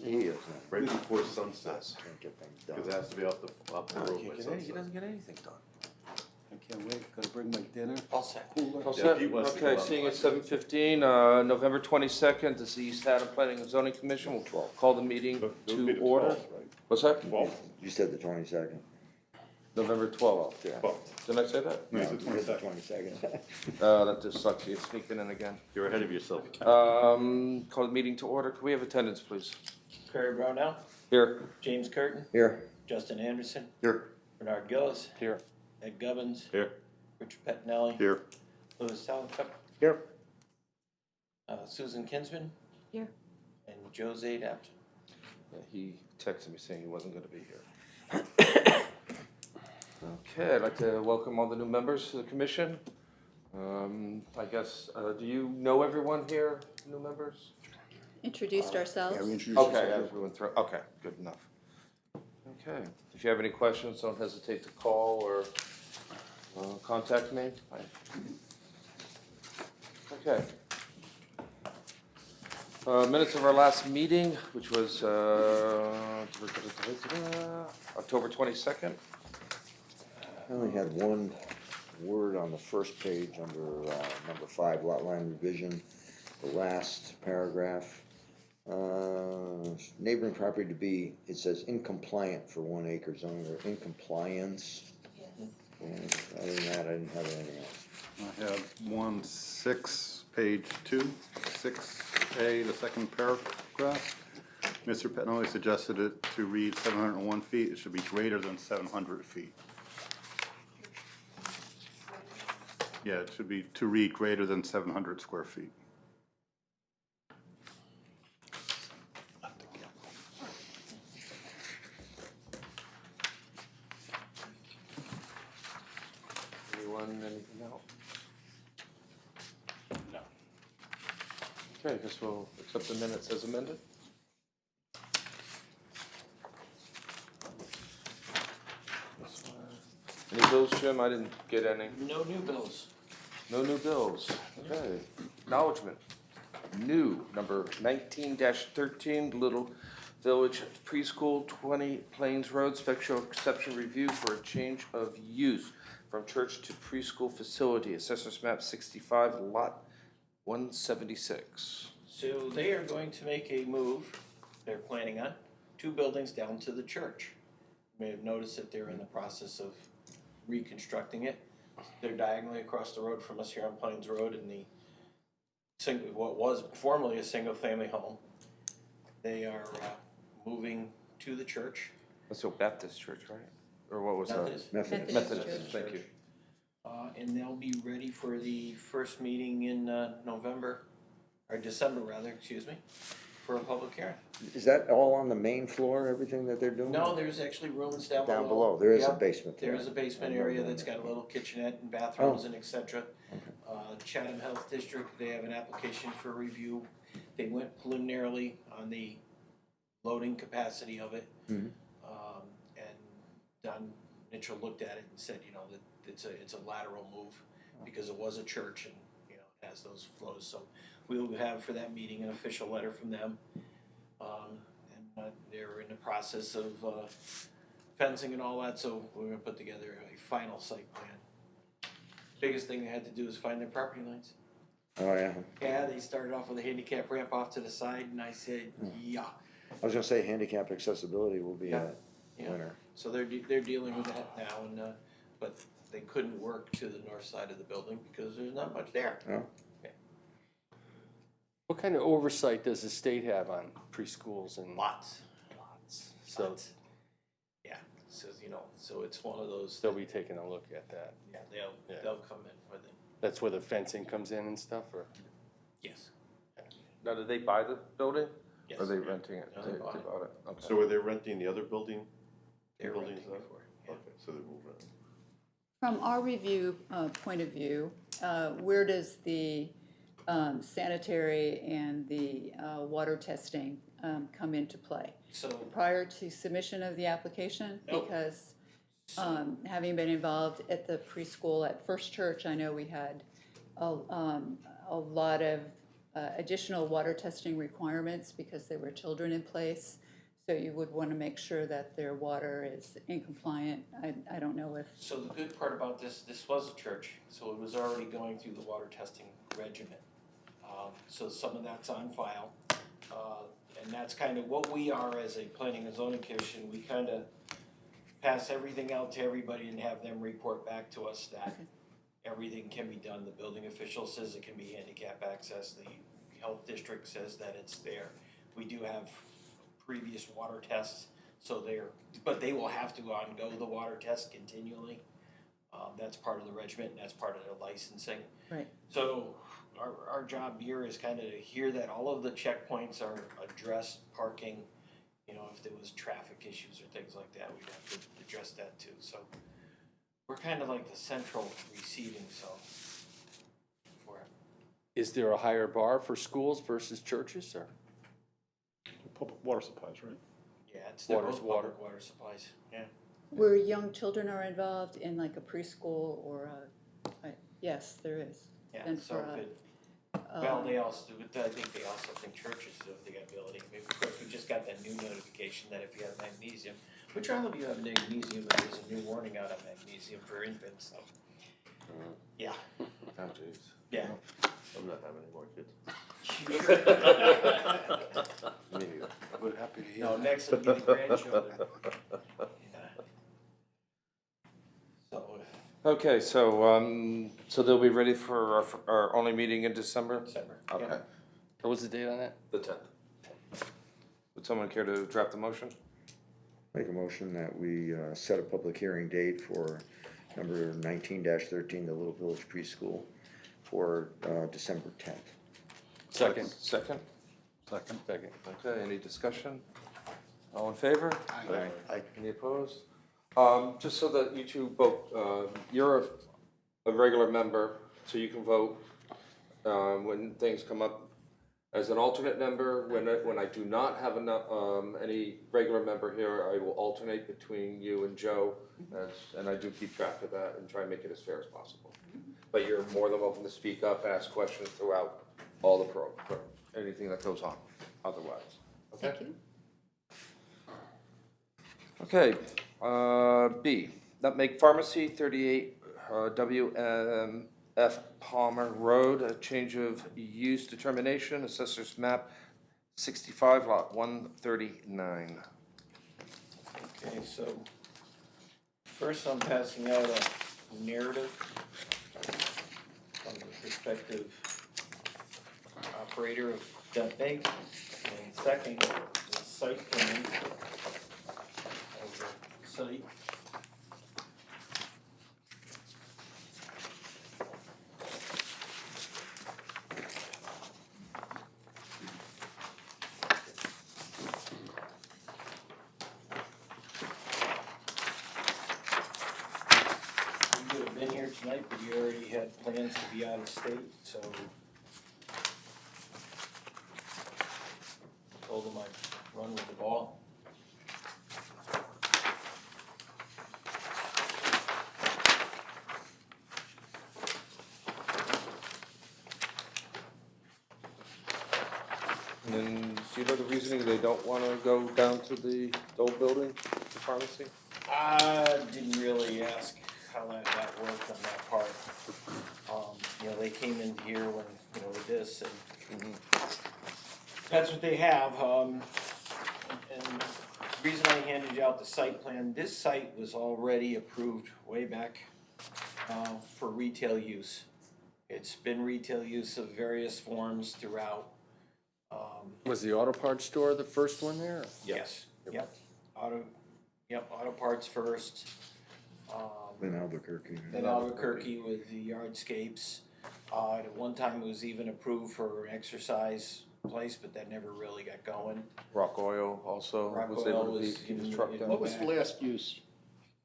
He is. right before sunset, Can't get things because done. it has to be off the road by He sunset. doesn't get anything done. I can't wait, gotta bring my dinner. All set. Cooler. All Yeah, set? Pete wants to go Okay, out. seeing at 7:15, November 22nd, this is the East Haddam Planning and Zoning Commission. We'll call the meeting It would be to the order. 12th, right? What's that? 12th, You said the 22nd. November 12th. Yeah. 12th. Didn't I say that? No, it's the you said 22nd. the 22nd. That just sucks. You're sneaking in again. You're ahead of yourself. Call the meeting to order. Can we have attendance, please? Perry Brownell, Here. James Curtin, Here. Justin Anderson, Here. Bernard Gillis, Here. Ed Gubbins, Here. Richard Pettinelli, Here. Louis Salencup, Here. Susan Kinsman. Here. And Joe Zaid absent. Yeah, he texted me saying he wasn't going to be here. Okay, I'd like to welcome all the new members to the commission. I guess, do you know everyone here, new members? Introduced ourselves. Okay, as we went through, okay, good enough. Okay, if you have any questions, don't hesitate to call or contact me. Okay. Minutes of our last meeting, which was October 22nd. I only had one word on the first page under number 5, lot line revision, the last paragraph. Neighboring property to be, it says incompliant for 1 acre zoning, or in compliance. And other than that, I didn't have anything else. I have 1-6, page 2, 6A, the second paragraph. Mr. Pettinelli suggested it to read 701 feet. It should be greater than 700 feet. Yeah, it should be to read greater than 700 square feet. Anyone, anything else? No. Okay, I guess we'll accept the minutes as amended. Any bills, Jim? I didn't get any. No new bills. No new bills. Okay. Acknowledgement. New, number 19-13, Little Village Preschool, 20 Plains Road, special exception review for a change of use from church to preschool facility, Assessors Map 65, Lot 176. So they are going to make a move, they're planning on, 2 buildings down to the church. You may have noticed that they're in the process of reconstructing it. They're diagonally across the road from us here on Plains Road in the what was formerly a single-family home. They are moving to the church. That's your Baptist church, right? Or what was that? Methodist. Methodist. Methodist, thank you. And they'll be ready for the first meeting in November, or December rather, excuse me, for a public hearing. Is that all on the main floor, everything that they're doing? No, there's actually rooms down below. Down below, there is a Yep. basement there. There is a basement area that's got a little kitchenette and bathrooms and et cetera. Chatham Health District, they have an application for review. They went preliminarily on the loading capacity of it. Mhm. And Don Mitchell looked at it and said, you know, that it's a lateral move because it was a church and, you know, it has those flows. So we will have for that meeting an official letter from them. They're in the process of fencing and all that, so we're gonna put together a final site plan. Biggest thing they had to do is find their property lines. Oh, yeah. Yeah, they started off with a handicap ramp off to the side, and I said, yeah. I was gonna say handicap accessibility will be a Yeah. winner. So they're dealing with that now, and but they couldn't work to the north side of the building because there's not much there. No? What kind of oversight does the state have on preschools and Lots. lots? So Lots. Yeah, so you know, so it's one of those. they'll be taking a look at that. Yeah, Yeah. they'll come in with it. That's where the fencing comes in and stuff, or? Yes. Now, did they buy the building? Yes. Or are they renting it? No, they bought it. Okay. So are they renting the other building? They're Buildings renting are? before. Yeah. Okay, so they're moving. From our review point of view, where does the sanitary and the water testing come into play? So Prior to submission of the application? Nope. Because having been involved at the preschool at First Church, I know we had a lot of additional water testing requirements because there were children in place. So you would want to make sure that their water is in compliant. I don't know if, So the good part about this was a church, so it was already going through the water testing regimen. So some of that's on file. And that's kind of what we are as a planning and zoning commission. We kind of pass everything out to everybody and have them report back to us that everything can be done. The building official says it can be handicap access. The health district says that it's there. We do have previous water tests, so but they will have to undergo the water test continually. That's part of the regiment, and that's part of the licensing. right, So our job here is kind of to hear that all of the checkpoints are addressed, parking, you know, if there was traffic issues or things like that, we'd have to address that too. So we're kind of like the central receiving zone for it. Is there a higher bar for schools versus churches, or? Public water supplies, right? Yeah, they're Water's both water. public water supplies, yeah. where young children are involved in like a preschool or yes, there is. Yeah, And so for, if it, well, they also, I think they also think churches have the ability, maybe, of course, we just got that new notification that if you have magnesium, which all of you have magnesium, and there's a new warning out on magnesium for infants, so. Yeah, Oh, jeez. yeah. I'm not having any more kids. Me neither. But happy to hear. No, next will be the grandchildren. Yeah. So, Okay, so they'll be ready for our only meeting in December? December, Okay. yeah. What was the date on that? The 10th. Would someone care to draft the motion? Make a motion that we set a public hearing date for number 19-13, the Little Village Preschool, for December 10th. Second. Second? Second. Second. Okay, any discussion? All in favor? Aye. Any opposed? Just so that you two vote, you're a regular member, so you can vote when things come up. As an alternate member, when I do not have any regular member here, I will alternate between you and Joe, and I do keep track of that and try and make it as fair as possible. But you're more than welcome to speak up, ask questions throughout all the anything that goes on otherwise. Okay? Thank you. Okay, B, Nutmeg Pharmacy, 38 WMF Palmer Road, a change of use determination, assessors map 65, lot 139. Okay, so first I'm passing out a narrative from the perspective operator of Nutmeg, and second, the site plan of the site. You could have been here tonight, but you already had plans to be out of state, so told them I'd run with the ball. And then, do you know the reasoning they don't want to go down to the old building, the pharmacy? I didn't really ask how that worked on that part. You know, they came in here when, you know, with this, and that's what they have, and the reason I handed you out the site plan, this site was already approved way back, for retail use. It's been retail use of various forms throughout, Was the auto parts store the first one there? yes, yep, auto parts first, In Albuquerque. in Albuquerque with the yardscapes. At one time, it was even approved for an exercise place, but that never really got going. Rock Oil also Rock was Oil able to was keep his in- truck in- down. What was the last use?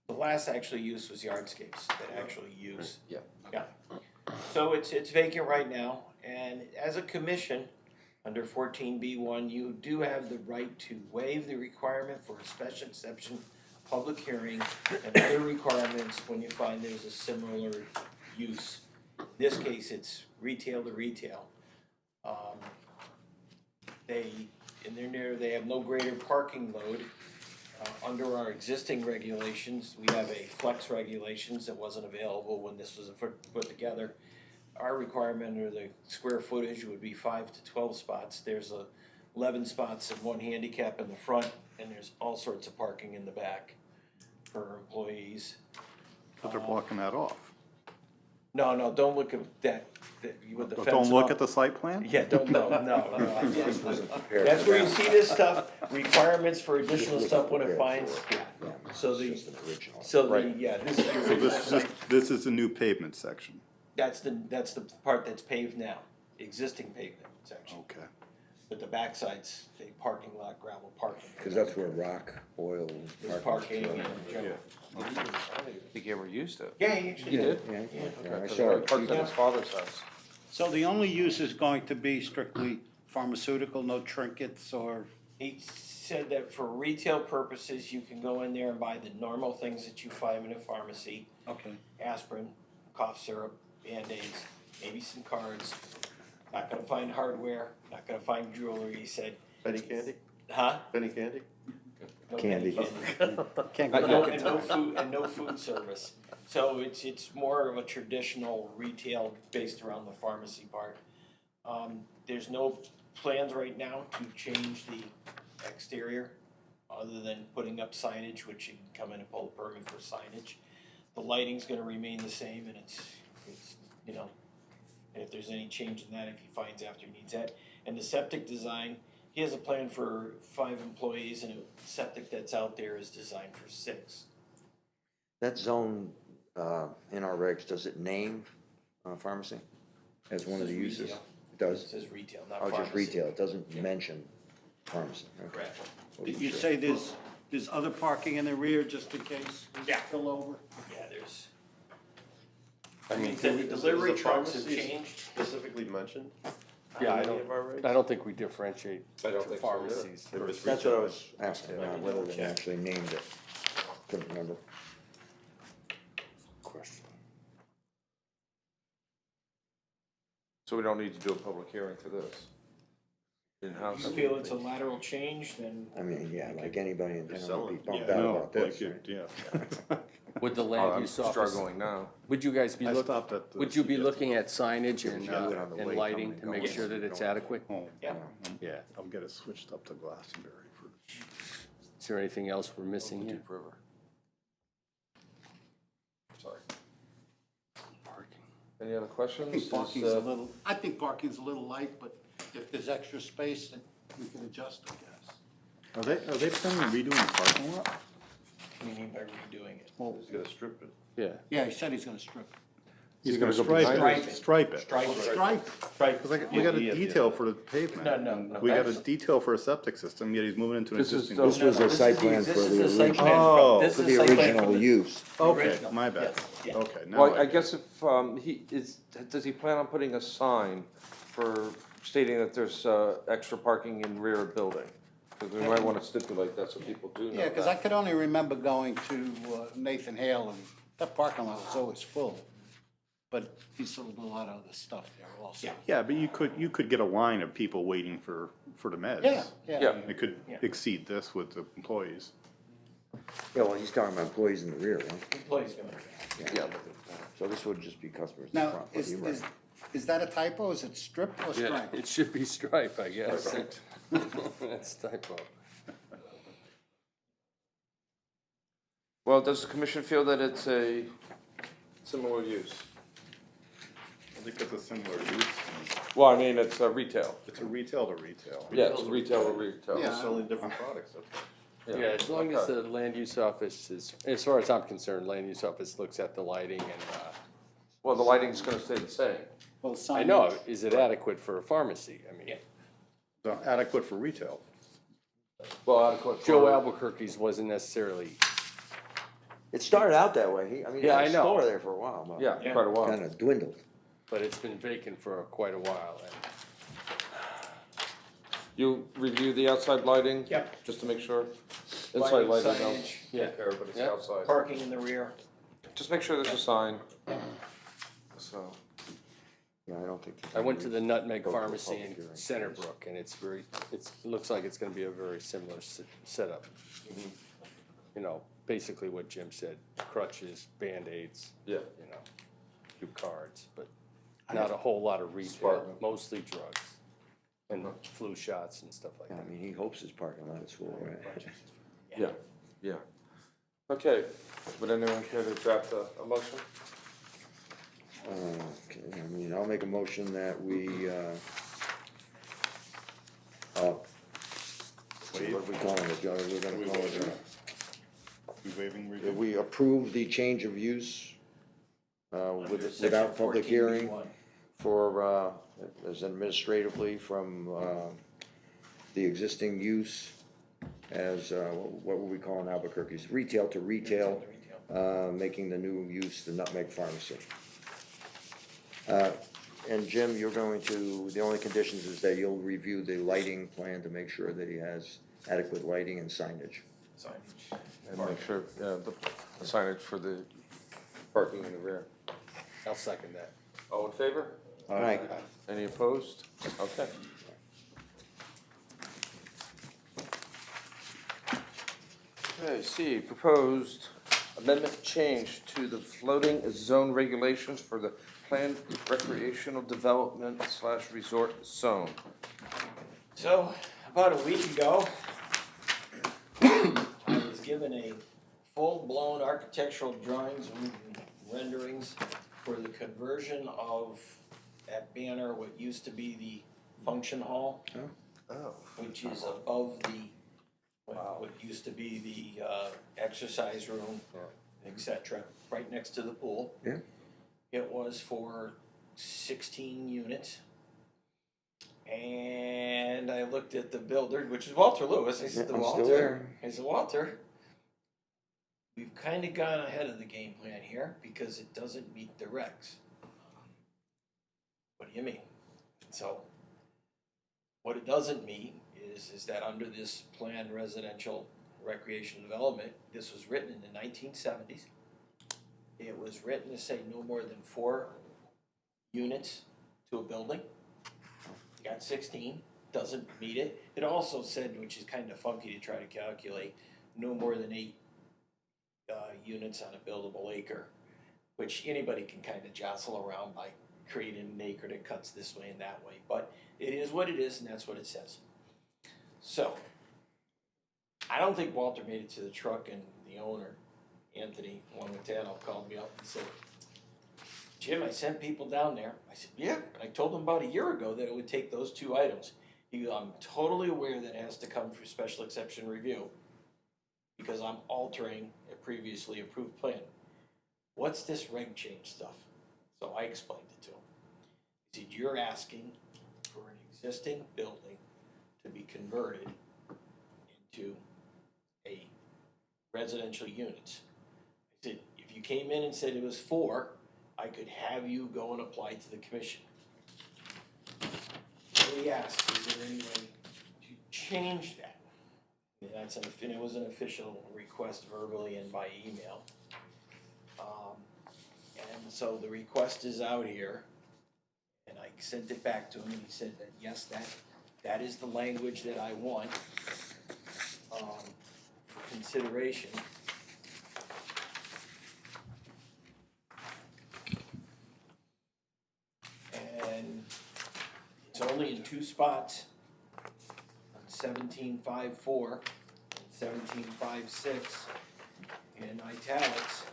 The last actual use was yardscapes that actually use. Yeah. Yeah. So it's vacant right now, and as a commission, under 14B1, you do have the right to waive the requirement for a special exception, public hearing, and other requirements when you find there's a similar use. In this case, it's retail to retail. They, they have no greater parking load. Under our existing regulations, we have a flex regulations that wasn't available when this was put together. Our requirement under the square footage would be 5 to 12 spots. There's 11 spots and 1 handicap in the front, and there's all sorts of parking in the back for employees. But they're blocking that off. No, don't look at that, with the But fence don't look up. at the site plan? Yeah, no. This wasn't prepared That's for where you that. see this stuff, requirements for additional This stuff when wasn't it prepared finds, for it. yeah. Yeah, So it's just an original. this is your So original site. this is the new pavement section. That's the part that's paved now, existing pavement section. Okay. But the backside's a parking lot, gravel parking. Cause that's where rock, oil, There's and parking parking. and general. I don't think he ever used it. Yeah, you actually You did. did? Yeah, I Okay, saw it. parked at his father's house. So the only use is going to be strictly pharmaceutical, no trinkets or, He said that for retail purposes, you can go in there and buy the normal things that you find in a pharmacy. okay. Aspirin, cough syrup, Band-Aids, maybe some cards. Not gonna find hardware, not gonna find jewelry, he said. Penny candy? Huh? Penny candy? No Candy. Can't Not go yet. And no food service. So it's more of a traditional retail based around the pharmacy part. There's no plans right now to change the exterior, other than putting up signage, which you can come in and pull a permit for signage. The lighting's gonna remain the same, and it's, you know, and if there's any change in that, if he finds after he needs that. And the septic design, he has a plan for 5 employees, and a septic that's out there is designed for 6. That zone, in our regs, does it name, pharmacy as one of the It says uses? retail. It does? It says retail, not Oh, pharmacy. just retail, it doesn't mention pharmacy, okay. Correct. Did you say there's other parking in the rear just in case? Yeah. Fill over? Yeah, there's, I mean, the delivery Is the trucks have pharmacy changed. Specifically mentioned? Yeah, I in any don't, of our regs? I don't think we differentiate I don't to think so either. pharmacies. If it's That's what I retail, was asking, whether they actually named it. Couldn't remember. Question. So we don't need to do a public hearing for this? In-house? If you feel it's a lateral change, then I mean, yeah, like anybody in You're town selling. would be bummed Yeah, out no, about like this, you, right? yeah. Would the Oh, land I'm use office, struggling now. would you guys be I look, stopped at the would you be suggested looking at signage and, You do it on the way lighting coming to and make going. sure that it's adequate? home. Yeah. Yeah. I'll get it switched up to Glastonbury for. Is there anything else we're missing here? Deep River. Sorry. Parking. Any other I questions? think Is, parking's a little, I think parking's a little light, but if there's extra space, then we can adjust, I guess. Are they planning on redoing the parking lot? what do you mean by redoing it? He's gonna strip it. Yeah. Yeah, he said he's gonna strip it. He's gonna gonna go stripe behind it, it. stripe it. Stripe it. Stripe. Right. Cause we got a Yeah, yeah. detail for the pavement. No. We got a that's- detail for a septic system, yet he's moving into an This is existing. the- This was No, a this site is the- plan for this is the the site original, plan Oh. this for is the site plan for original the- use. Okay, original. my bad. Yes, yeah. Okay, now. well, I get guess if, he is, does he plan on putting a sign for stating that there's, extra parking in rear of building? Because we might wanna stipulate that so people do know Yeah, because that. I could only remember going to Nathan Hale and that parking lot was always full. But he sold a lot of other stuff there also. Yeah. Yeah, but you could get a line of people waiting for the meds. Yeah. Yeah. It could Yeah. exceed this with the employees. Yeah, well, he's talking about employees in the rear, right? Employee's gonna, Yeah. So this would just be customers in the Now, front, but you're right. is that a typo? Is it strip or Yeah, stripe? it should be stripe, I guess. That's typo. Well, does the commission feel that it's a similar use? I think it's a similar use. Well, I mean, it's retail. It's a retail to retail. Yeah, it's retail to retail. Yeah. They're selling different products, that's all. Yeah, as long as Okay. the land use office is, as far as I'm concerned, land use office looks at the lighting and, Well, the lighting's gonna stay the same. Well, I know, signage. is it adequate for a pharmacy? I mean, Yeah. So adequate for retail. Well, adequate for. Joe Albuquerque's wasn't necessarily, It started out that way, I mean, he Yeah, had I a know. store there for a while, but. Yeah, Yeah. quite a while. Kinda dwindled. but it's been vacant for quite a while. And You review the outside lighting? Yeah. Just to make sure? Inside lighting, lighting, no, signage, Yeah. take care, but it's Yeah. outside. parking in the rear. Just make sure there's a sign. So, Yeah, I don't think. there's I went to any the reason Nutmeg go to a Pharmacy public in hearing. Centerbrook, and it looks like it's gonna be a very similar setup. You know, basically what Jim said, crutches, Band-Aids, Yeah. you know, few cards, but not a whole lot of retail, Spartan. mostly drugs and flu shots and stuff like Yeah, that. I mean, he hopes his parking lot is full, right? Yeah, yeah. Okay, would anyone care to draft a motion? Okay, I mean, I'll make a motion that we, what are we calling it, Joe? We're gonna call it, We waiving that review? we approve the change of use, Under without section public hearing 14B1. for, as administratively from, the existing use as, what would we call in Albuquerque's, retail to retail, making the new use the Nutmeg Pharmacy. And Jim, you're going to, the only conditions is that you'll review the lighting plan to make sure that he has adequate lighting and signage. Signage. And make sure, yeah, the signage for the parking in the rear. I'll second that. All in favor? All right, Any opposed? Okay. Okay, C, proposed amendment change to the floating zone regulations for the planned recreational development / resort zone. So, about a week ago, I was given a full-blown architectural drawings and renderings for the conversion of that banner, what used to be the function hall, Oh. which is above the, what used to be the exercise room, et cetera, right next to the pool. Yeah. It was for 16 units. And I looked at the builder, which is Walter Lewis. I said, Yeah, I'm Walter, still there. I said, Walter, we've kind of gone ahead of the game plan here because it doesn't meet the regs. What do you mean? So, what it doesn't mean is that under this planned residential recreation development, this was written in the 1970s. It was written to say no more than 4 units to a building. You got 16, doesn't meet it. It also said, which is kind of funky to try to calculate, no more than 8 units on a buildable acre, which anybody can kind of jostle around by creating an acre that cuts this way and that way. But it is what it is, and that's what it says. So, I don't think Walter made it to the truck, and the owner, Anthony Wangitano, called me up and said, Jim, I sent people down there. I said, yeah. I told them about a year ago that it would take those 2 items. He goes, I'm totally aware that it has to come for special exception review because I'm altering a previously approved plan. What's this reg change stuff? So I explained it to him. He said, you're asking for an existing building to be converted into a residential unit. I said, if you came in and said it was 4, I could have you go and apply to the commission. So he asked, is there any way to change that? And and it was an official request verbally and by email. And so the request is out here, and I sent it back to him, and he said that, yes, that is the language that I want, for consideration. And it's only in 2 spots, on 17.5.4 and 17.5.6 in italics,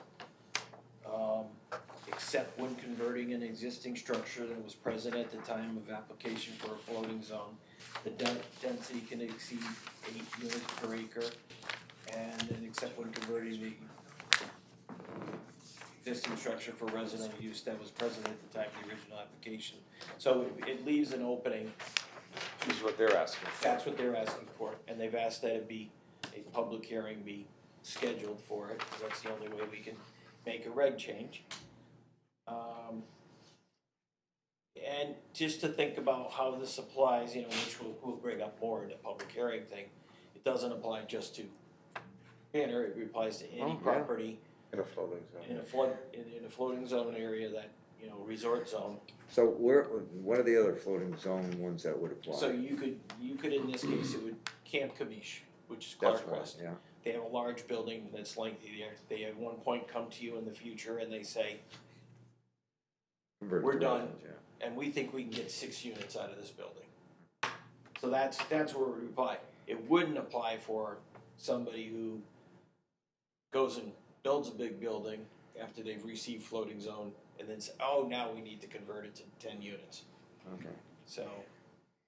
except when converting an existing structure that was present at the time of application for a floating zone. The density can exceed 8 units per acre, and then except when converting the existing structure for residential use that was present at the time of the original application. So it leaves an opening. This is what they're asking for. That's what they're asking for, and they've asked that it be, a public hearing be scheduled for it, because that's the only way we can make a reg change. And just to think about how this applies, you know, which we'll bring up more in the public hearing thing, it doesn't apply just to banner, it applies to any Oh, yeah. property In a floating zone. in a floating zone area that resort zone. So what are the other floating zone ones that would apply? So you could, in this case, it would Camp Kamish, which is That's Clark right, West. yeah. They have a large building that's lengthy there. They at one point come to you in the future and they say, Converted we're to done. residence, yeah. and we think we can get 6 units out of this building. So that's where it would apply. It wouldn't apply for somebody who goes and builds a big building after they've received floating zone and then say, oh, now we need to convert it to 10 units. Okay. So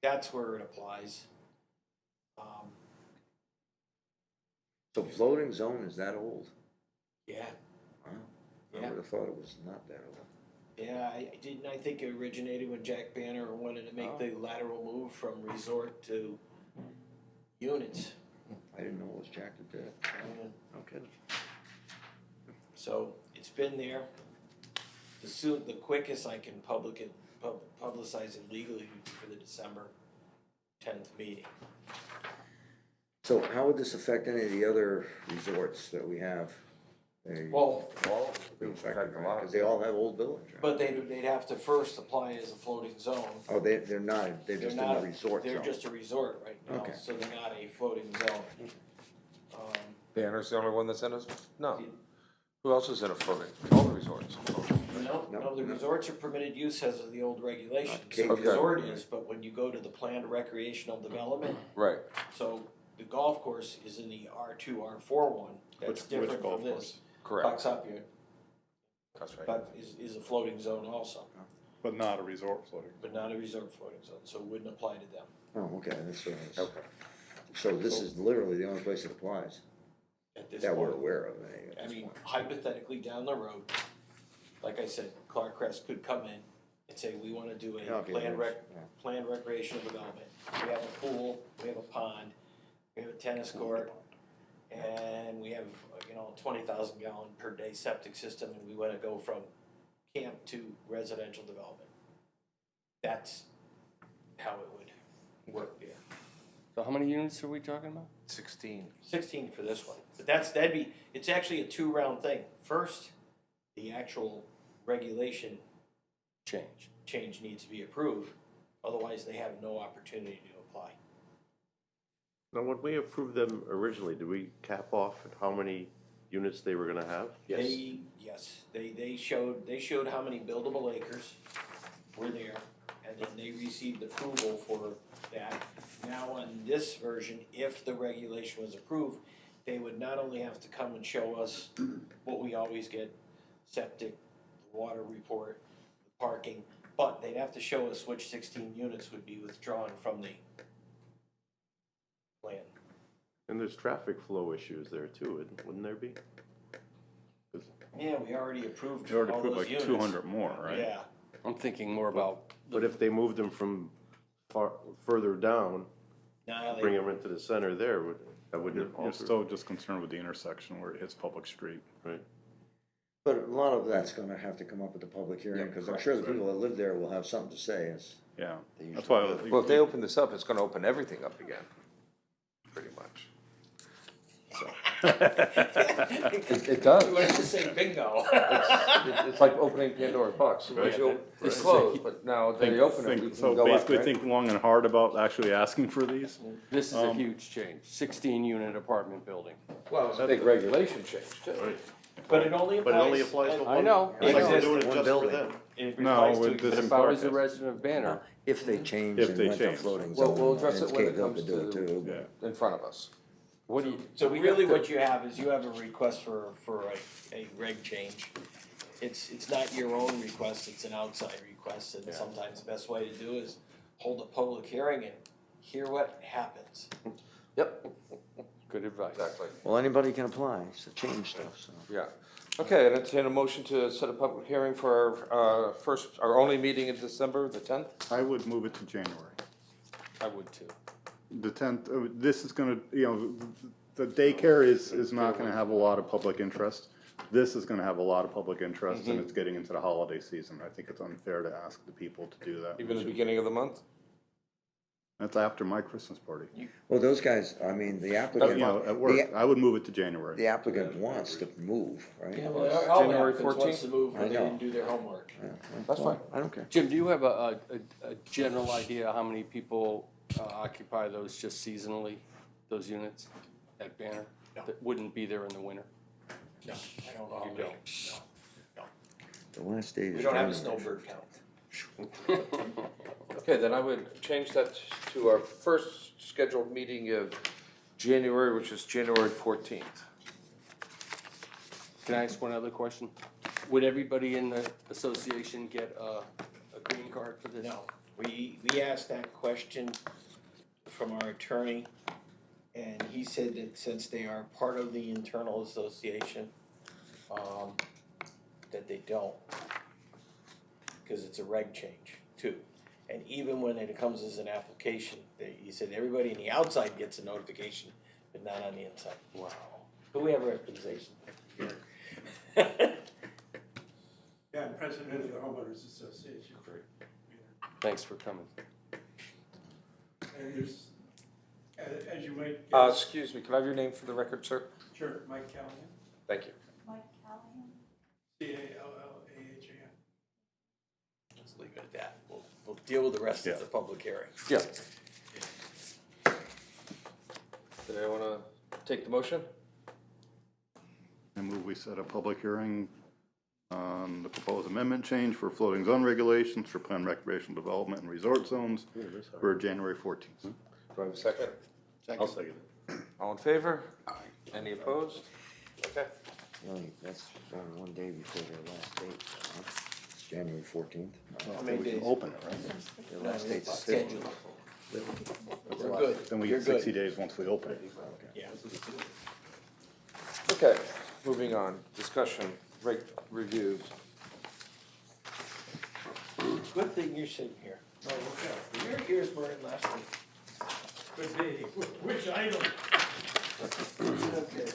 that's where it applies. So floating zone is that old? Yeah, Wow. I Yeah. would have thought it was not that old. yeah, I think it originated when Jack Banner wanted to make the lateral move from resort to units. I didn't know it was Jack that did it. No kidding. So it's been there. The quickest I can publicize it legally would be for the December 10th meeting. So how would this affect any of the other resorts that we have? Well, Be affected, right? 'Cause they all have old buildings, right? but they'd have to first apply as a floating zone. Oh, they're not, they're just in the resort They're zone. just a resort right now, Okay. so they're not a floating zone. Banner's the only one that's in a, no. Who else is in a floating? All the resorts. No, the resorts are permitted use as of the old regulations. Cape So Okay. resort is, but when you go to the planned recreational development, Right. so the golf course is in the R2, R4 one, that's different from this. Correct. Coxsackie, That's right. but is a floating zone also, But not a resort floating. but not a resort floating zone, so it wouldn't apply to them. Oh, okay, that's what I was. Okay. So this is literally the only place it applies, At this that we're point. aware of, anyway, at I this mean, point. hypothetically down the road, like I said, Clark Crest could come in and say, we wanna do a Okay, yeah. planned recreational development. We have a pool, we have a pond, we have a tennis court, and we have, a 20,000 gallon per day septic system, and we wanna go from camp to residential development. That's how it would work, yeah. So how many units are we talking about? 16. 16 for this one, but it's actually a 2-round thing. First, the actual regulation change needs to be approved, otherwise they have no opportunity to apply. Now, when we approved them originally, did we cap off at how many units they were gonna have? They showed how many buildable acres were there, and then they received approval for that. Now on this version, if the regulation was approved, they would not only have to come and show us what we always get, septic, water report, parking, but they'd have to show us which 16 units would be withdrawn from the plan. And there's traffic flow issues there too, wouldn't there be? Yeah, we already approved You already all approved those like units. 200 more, right? Yeah, I'm thinking more about, But if they moved them from further down, now bring them into the center there, that wouldn't You're alter, still just concerned with the intersection where it hits public street. right? But a lot of that's gonna have to come up at the public hearing, cause I'm sure the people that live there will have something to say, as Yeah, they that's usually why. do. Well, if they open this up, it's gonna open everything up again, pretty much. It does. you wanted to say bingo. It's like opening Pandora's box. It's closed, but now they open it, we can So go up, basically right? think long and hard about actually asking for these. this is a huge change, 16-unit apartment building. Well, it's a big regulation change too. Right. But it only applies. But it only applies to one. I know. It's like It we're exists doing in it one just for building. them. It No, applies to with this existing- If I was a Clark. resident of Banner, If they changed If and they went to changed. floating Well, zone, we'll address and it when it Cape Hill comes could do it to- too, Yeah. In front of us. what do you, So really what you have is you have a request for a reg change. It's not your own request, it's an outside request, and sometimes the best way to do is hold a public hearing and hear what happens. Yep, good advice. exactly. Well, anybody can apply, to change stuff, so. Yeah. Okay, and entertain a motion to set a public hearing for our only meeting in December, the 10th? I would move it to January. I would too. The 10th, this is gonna, the daycare is not gonna have a lot of public interest. This is gonna have a lot of public interest, and it's getting into the holiday season. I think it's unfair to ask the people to do that. Even the beginning of the month? That's after my Christmas party. Well, those guys, I mean, the You applicant, know, at work, I would move it to January. the applicant wants to move, right? Yeah, well, all January applicants wants 14th? to move I when they know. didn't do their homework. That's fine. I don't care. Jim, do you have a general idea how many people occupy those just seasonally, those units at Banner? No. That wouldn't be there in the winter? No, I don't know how You many. don't. No, The last day is. we don't have a January. snowbird count. Okay, then I would change that to our first scheduled meeting of January, which is January 14th. Can I ask one other question? Would everybody in the association get a green card for this? No, we asked that question from our attorney, and he said that since they are part of the internal association, that they don't. Cause it's a reg change too. And even when it comes as an application, he said everybody on the outside gets a notification, but not on the inside. Wow. But we have representation here. Yeah, I'm president of the homeowners association for, Thanks for coming. and there's, as you might guess, Excuse me, can I have your name for the record, sir? sure, Mike Callahan, Thank you. Callahan. Let's leave it at that. We'll deal with the rest of the public hearing. Yeah. Did I wanna take the motion? I move we set a public hearing on the proposed amendment change for floating zone regulations for planned recreational development and resort zones for January 14th. Do I have a second? I'll second it. All in favor? Any opposed? Okay. That's only one day before their last date, huh? It's January 14th. How many days? Open it, right? Their last date's Schedule. We're good. Then we You're get good. 60 days once we open it. Yeah. Okay, moving on, discussion, reviews. Good thing you're sitting here. Oh, okay, Your ears were in last week. good day, which item? Okay.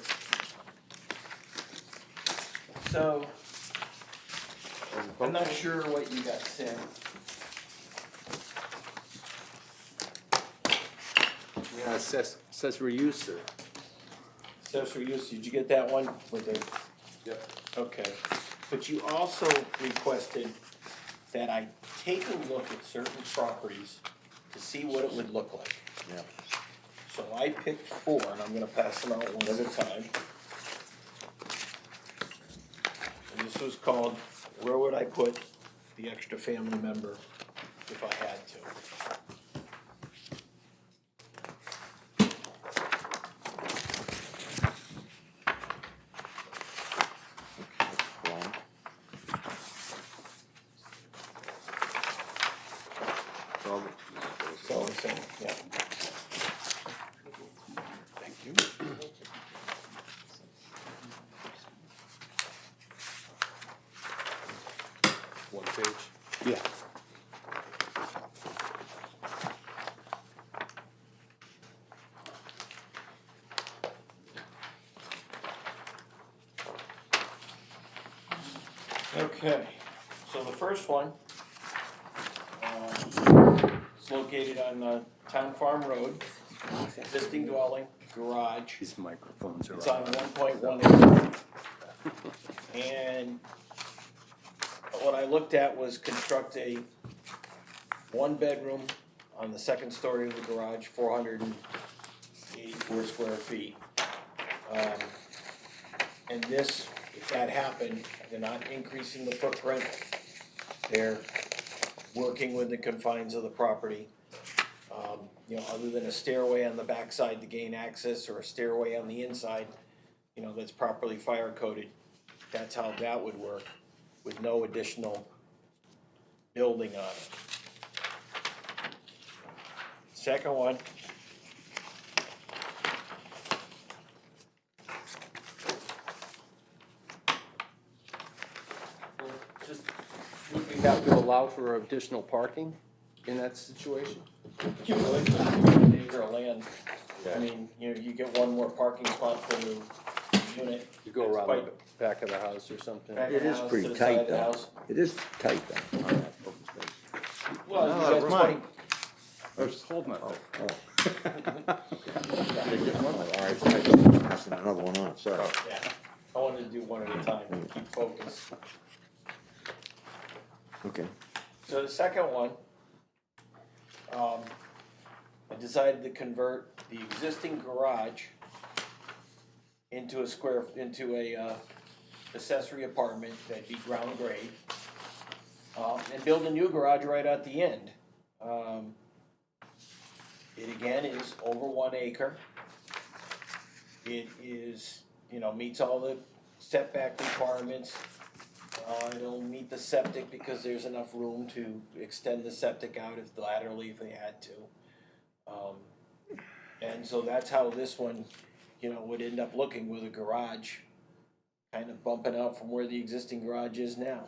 So, I'm not sure what you got sent. Yeah, accessory use, or? Accessory use, did you get that one with the? Yep. Okay, but you also requested that I take a look at certain properties to see what it would look like. Yeah. So I picked 4, and I'm gonna pass them out one at a time. And this was called, where would I put the extra family member if I had to? Blank. It's all the same, yeah. Thank you. One page. Yeah. Okay, so the first one, is located on Town Farm Road, existing dwelling, garage. These microphones are It's on on. 1.1 acre. And what I looked at was construct a 1-bedroom on the 2nd story of the garage, 484 square feet. And this, if that happened, they're not increasing the footprint. They're working with the confines of the property. Other than a stairway on the backside to gain access or a stairway on the inside, that's properly fire coded. That's how that would work with no additional building on it. Second one. Just, would we have to allow for additional parking in that situation? You really could do an acre of land. I mean, you get one more parking spot for the unit. You go It's around quite the back of the house or something? back of It the is house, pretty to the side tight of the though. house. It is tight though, on that open space. Well, No, you got come on. 20 I was just holding that there. All right, passing another one on, sorry. Yeah, I wanted to do one at a time, keep focus. Okay. So the second one, I decided to convert the existing garage into a accessory apartment that'd be ground grade. And build a new garage right at the end. It again is over 1 acre. It is, meets all the setback requirements. It'll meet the septic because there's enough room to extend the septic out laterally if they had to. And so that's how this one, would end up looking with a garage kind of bumping out from where the existing garage is now.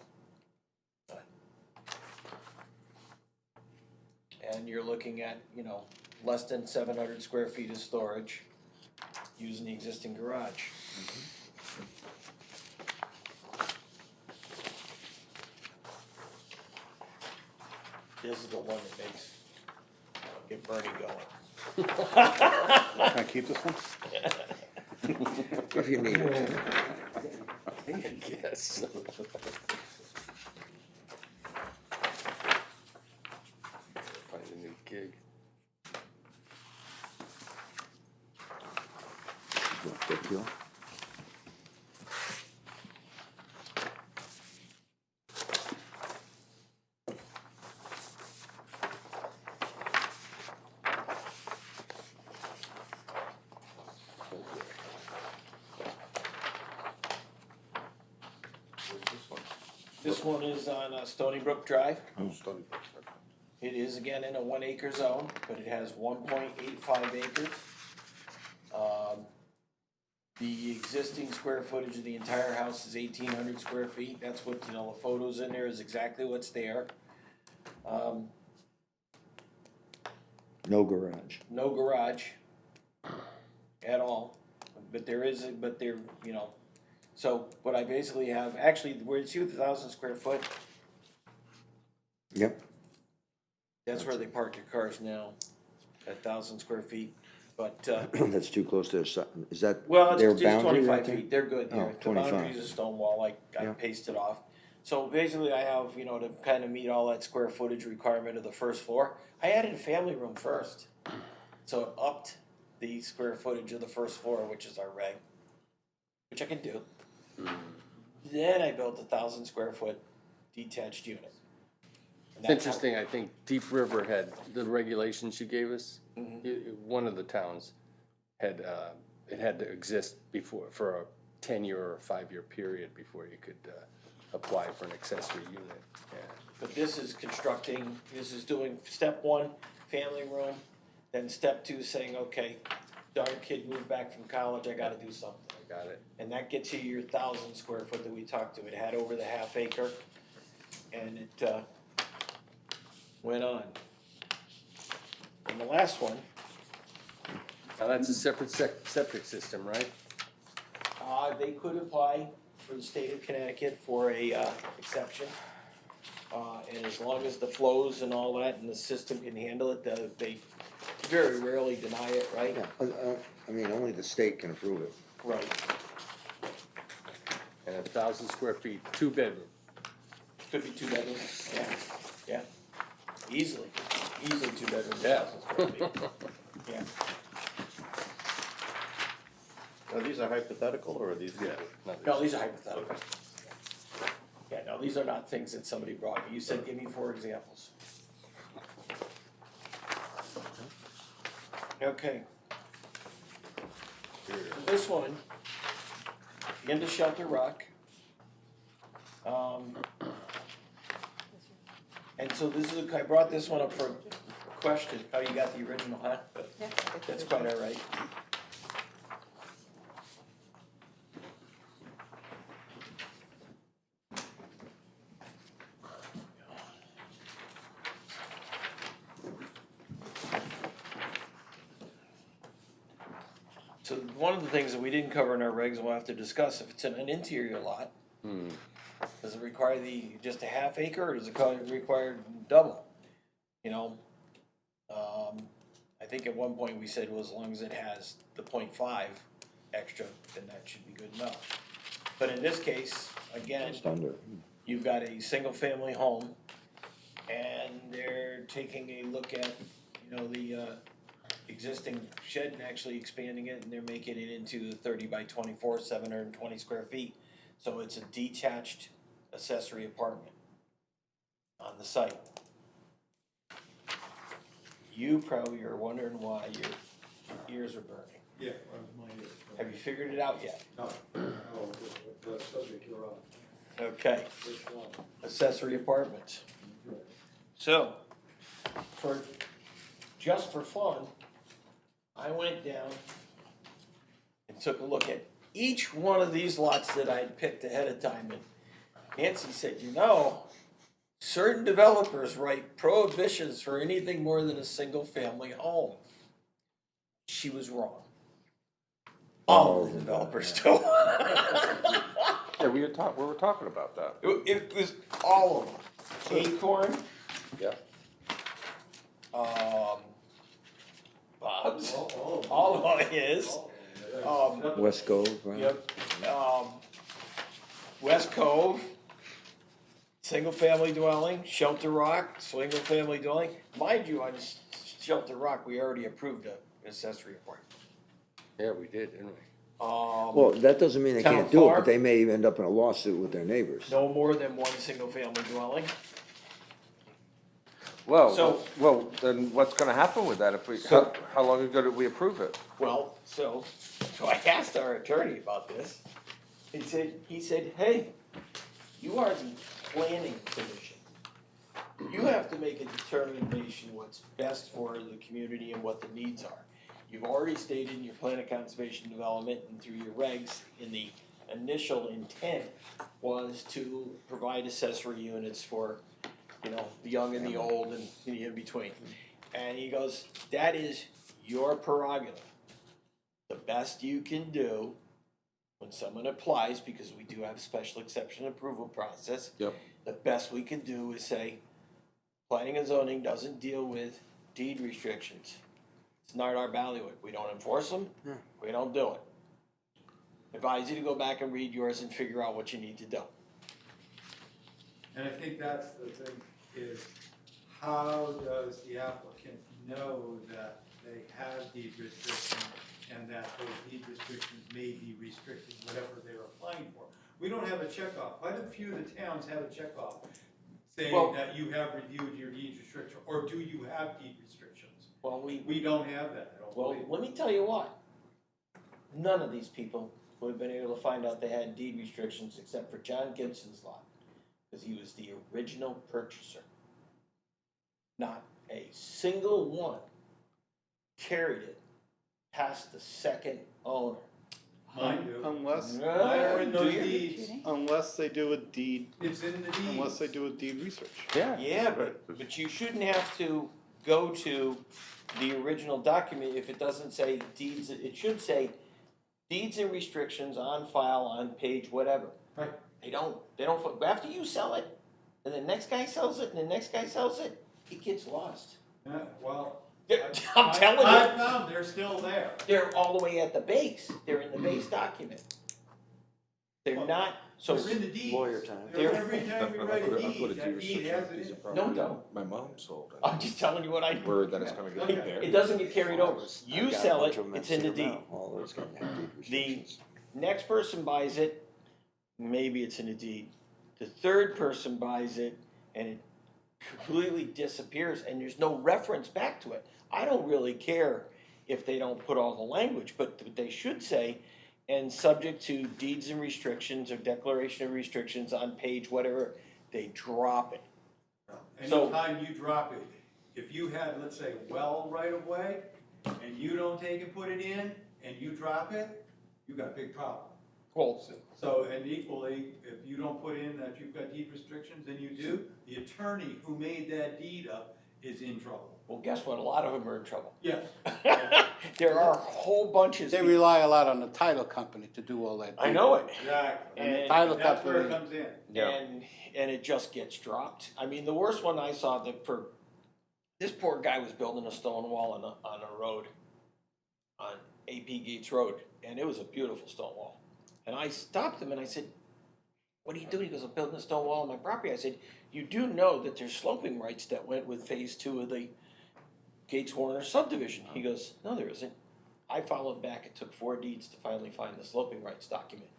And you're looking at, less than 700 square feet of storage using the existing garage. This is the one that makes, get Bernie going. Can I keep this one? If you need it. Yes. Find a new gig. Big deal. This one is on Stony Brook Drive. Oh, Stony Brook. It is again in a 1 acre zone, but it has 1.85 acres. The existing square footage of the entire house is 1,800 square feet. That's what, the photos in there is exactly what's there. No garage. No garage at all, but so what I basically have, actually, where it's 2,000 square foot, Yep. that's where they park their cars now, at 1,000 square feet. But, That's too close to the, is that well, their it's boundary 25 right there? feet, they're good there. Oh, The 25. boundary's a stone wall, I Yeah. pasted off. So basically I have, to kind of meet all that square footage requirement of the first floor, I added a family room first. So it upped the square footage of the first floor, which is our reg, which I can do. Then I built 1,000 square foot detached unit. And It's that's how- interesting, I think Deep River had, the regulations you gave us, one of the towns had, it had to exist before, for a 10-year or a 5-year period before you could apply for an accessory unit. Yeah. But this is doing step 1, family room, then step 2 saying, okay, darn kid moved back from college, I gotta do something. I got it. And that gets you your 1,000 square foot that we talked to. It had over the half acre, and it went on. And the last one, Now, that's a separate septic system, right? they could apply for the state of Connecticut for a exception. And as long as the flows and all that and the system can handle it, they very rarely deny it, right? Yeah, I mean, only the state can approve it. Right. And 1,000 square feet, 2-bedroom. Could be 2 bedrooms, yeah. Easily 2 bedrooms, Yeah. 1,000 square feet. Yeah. Are these are hypothetical or are these? No, these are hypothetical. Yeah, no, these are not things that somebody brought me. You said, give me 4 examples. Okay. This one, into Shelter Rock. And so this is, I brought this one up for a question. Oh, you got the original, huh? Yeah, That's quite all right. So one of the things that we didn't cover in our regs, and we'll have to discuss, if it's in an interior lot, does it require just a half acre, or does it require double? think at one point we said, well, as long as it has the 0.5 extra, then that should be good enough. But in this case, again, Just under. you've got a single-family home, and they're taking a look at, you know, the existing shed and actually expanding it, and they're making it into the 30 by 24, 720 square feet. So it's a detached accessory apartment on the site. You probably are wondering why your ears are burning. Yeah, my ears. Have you figured it out yet? No, the subject you're on, Okay, which one? accessory apartments. So, just for fun, I went down and took a look at each one of these lots that I had picked ahead of time, and Nancy said, you know, certain developers write prohibitions for anything more than a single-family home. She was wrong. All of the developers do. Yeah, we were talking about that. It was all of them. Acorn. Yeah. Bob's. All All of his. West Cove, right? Yep. West Cove. Single-family dwelling. Shelter Rock. Single-family dwelling. Mind you, on Shelter Rock, we already approved an accessory apartment. Yeah, we did, didn't we? Well, that doesn't mean they Town can't do it, farm? but they may end up in a lawsuit with their neighbors. No more than one single-family dwelling. Well, So- well, then what's gonna happen with that if we, how long ago did we approve it? Well, so I asked our attorney about this. He said, hey, you are the planning commission. You have to make a determination what's best for the community and what the needs are. You've already stated in your plan of conservation development and through your regs, in the initial intent was to provide accessory units for, you know, the young and the old and the in-between. And he goes, that is your prerogative. The best you can do when someone applies, because we do have a special exception approval process. Yep. The best we can do is say, planning and zoning doesn't deal with deed restrictions. It's not our bailiwick. We don't enforce them. We don't do it. Advise you to go back and read yours and figure out what you need to do. And I think that's the thing, is how does the applicant know that they have deed restrictions and that those deed restrictions may be restricting whatever they're applying for? We don't have a checkoff. Quite a few of the towns have a checkoff saying Well- that you have reviewed your deed restriction, or do you have deed restrictions? Well, We don't have that, I don't well, believe. let me tell you what. None of these people would have been able to find out they had deed restrictions except for John Gibson's lot, because he was the original purchaser. Not a single one carried it past the second owner. Mine do. Unless, Mine are in Do those you? deeds. unless they do a deed, It's in the deeds. unless they do a deed research. Yeah. Yeah, but you shouldn't have to go to the original document if it doesn't say deeds, it should say deeds and restrictions on file on page whatever. Right. They don't, after you sell it, and the next guy sells it, and the next guy sells it, it gets lost. Yeah, well. I'm telling I you, found they're still there. they're all the way at the base, they're in the base document. They're not, so, They're in the deeds. Lawyer time. They're- Every time we write a deed, that deed has it in it. no, don't, My mom sold it. I'm just telling you what I. Word that it's gonna go Okay. there. It doesn't get carried over. You I've got a sell bunch it, of them it's in the sitting deed. around. All those gonna have deed restrictions. Next person buys it, maybe it's in the deed. The third person buys it and it completely disappears and there's no reference back to it. I don't really care if they don't put all the language, but they should say, and subject to deeds and restrictions or declaration of restrictions on page whatever, they drop it. So- Anytime you drop it, if you had, let's say, well right of way, and you don't take and put it in, and you drop it, you got a big problem. Well, So, and equally, if you don't put in that you've got deed restrictions, and you do, the attorney who made that deed up is in trouble. well, guess what? A lot of them are in trouble. Yes. There are whole bunches. They rely a lot on the title company to do all that. I know it. Exactly. And Title That's where it company, comes in. And it just gets dropped. I mean, the worst one I saw that for This poor guy was building a stone wall on a road, on AP Gates Road, and it was a beautiful stone wall. And I stopped him and I said, "What are you doing?" He goes, "I'm building a stone wall on my property." I said, "You do know that there's sloping rights that went with phase 2 of the Gates Warner subdivision?" He goes, "No, there isn't." I followed back. It took 4 deeds to finally find the sloping rights document.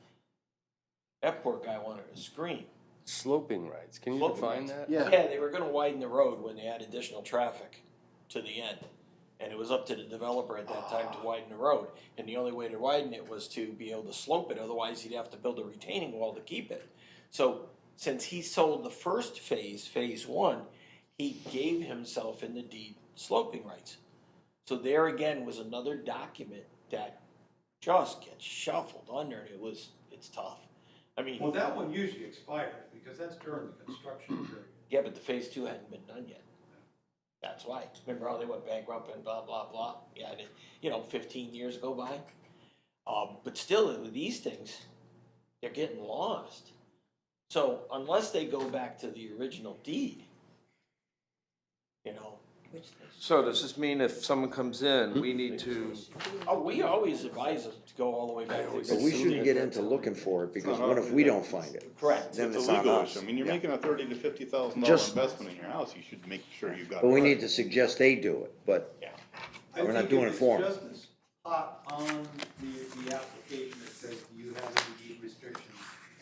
That poor guy wanted to scream. Sloping rights, can you Sloping define rights. that? Yeah. Yeah, they were gonna widen the road when they had additional traffic to the end. And it was up to the developer at that time to widen the road. And the only way to widen it was to be able to slope it, otherwise he'd have to build a retaining wall to keep it. So, since he sold the first phase, phase 1, he gave himself in the deed sloping rights. So there again was another document that just gets shuffled under, and it's tough. I mean, Well, that one usually expires, because that's during the construction period. yeah, but the phase 2 hadn't been done yet. That's why. Remember how they went bankrupt and blah, blah, blah? Yeah, and 15 years go by. But still, with these things, they're getting lost. So unless they go back to the original deed, So does this mean if someone comes in, we need to, we always advise them to go all the way back to the But we original shouldn't deed. get into looking for it, because what if we don't find it? Correct. Then It's a it's on legal us. issue. I mean, you're Yeah. making a $30,000 to $50,000 Just- investment in your house, you should make sure you've got it But we right. need to suggest they do it, but I We're not think doing if it for 'em. it's just a spot on the application that says, do you have any deed restrictions?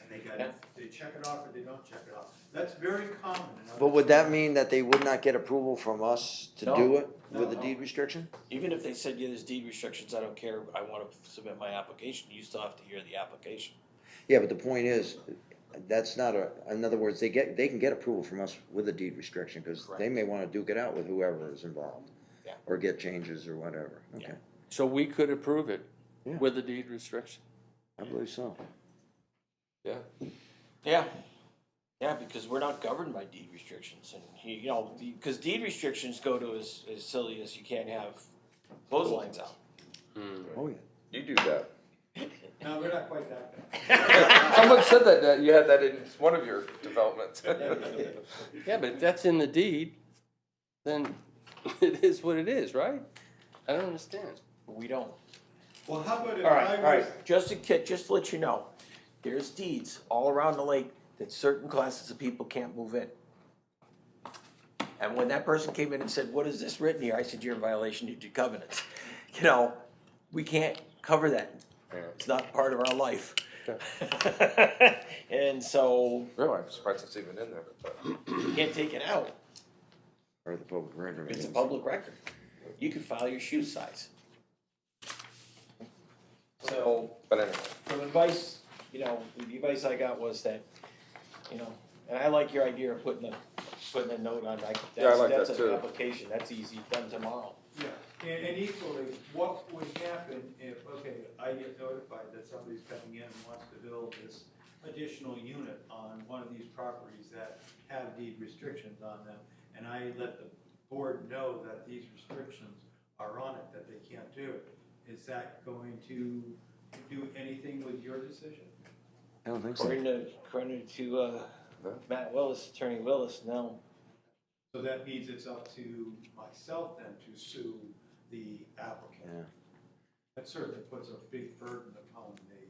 And they got it, they check it off or they don't check it off. That's very common in other But would that states. mean that they would not get approval from us to No. do it with a No. deed restriction? Even if they said, yeah, there's deed restrictions, I don't care, I want to submit my application, you still have to hear the application. Yeah, but the point is, that's not in other words, they can get approval from us with a deed restriction, because they Correct. may wanna duke it out with whoever is involved. Yeah. Or get changes or whatever, okay, So we could approve it Yeah. with a deed restriction? I believe so. Yeah. Yeah, because we're not governed by deed restrictions, and because deed restrictions go to as silly as you can't have clotheslines out. Oh, yeah. you do that. No, we're not quite that bad. Someone said that you had that in one of your developments. Yeah, but if that's in the deed, then it is what it is, right? I don't understand. We don't. Well, how about if All I right, was, just to let you know, there's deeds all around the lake that certain classes of people can't move in. And when that person came in and said, "What is this written here?" I said, "You're in violation of your covenants." We can't cover that. It's not part of our life. And so, Really, I'm surprised it's even in there, but. you can't take it out. Or the public record. It's a public record. You can file your shoe size. So, But anyway, from advice, the advice I got was that, and I like your idea of putting a note on, Yeah, I like that's that an too. application, that's easy, done tomorrow. yeah, and equally, what would happen if, okay, I get notified that somebody's coming in and wants to build this additional unit on one of these properties that have deed restrictions on them, and I let the board know that these restrictions are on it, that they can't do it. Is that going to do anything with your decision? I don't think so. According to Matt Willis, Attorney Willis, no. So that means it's up to myself then to sue the applicant. Yeah. That certainly puts a big burden upon the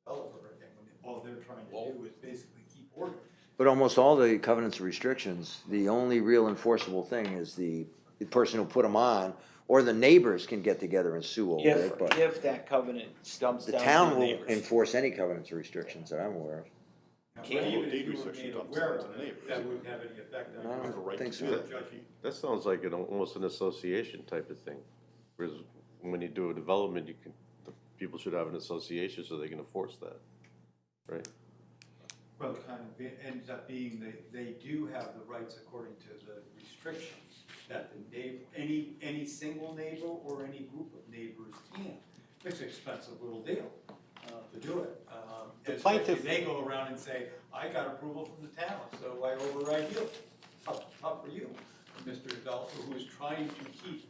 developer, I think, when all they're trying to do is basically keep order. But almost all the covenants and restrictions, the only real enforceable thing is the person who put them on, or the neighbors can get together and sue over it, but If that covenant dumps the down to town the will neighbors. enforce any covenants or restrictions that I'm aware of. Now, Can't. but even if Deed you were restriction made dumps aware down to of the it, neighbors. that wouldn't have any effect on No, you. I have a right think to so. do that, Judge. That sounds like almost an association type of thing. Whereas when you do a development, the people should have an association so they can enforce that, right? Well, it kind of ends up being they do have the rights according to the restrictions that the neighbor, any single neighbor or any group of neighbors can. It's an expensive little deal to do it. The Especially plaintiff- if they go around and say, I got approval from the town, so I override you. Tough for you, Mr. Developer, who is trying to keep,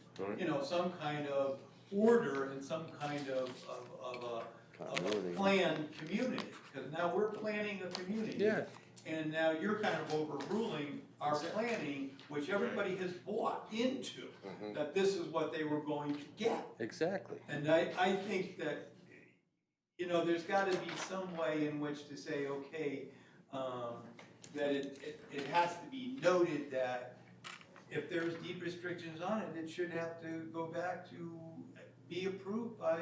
some kind of order and some kind of a Continuity. planned community. Because now we're planning a community. Yeah. and now you're kind of overruling our planning, which everybody has bought into, that this is what they were going to get. Exactly. And I think that, you know, there's gotta be some way in which to say, okay, that it has to be noted that if there's deed restrictions on it, it should have to go back to be approved by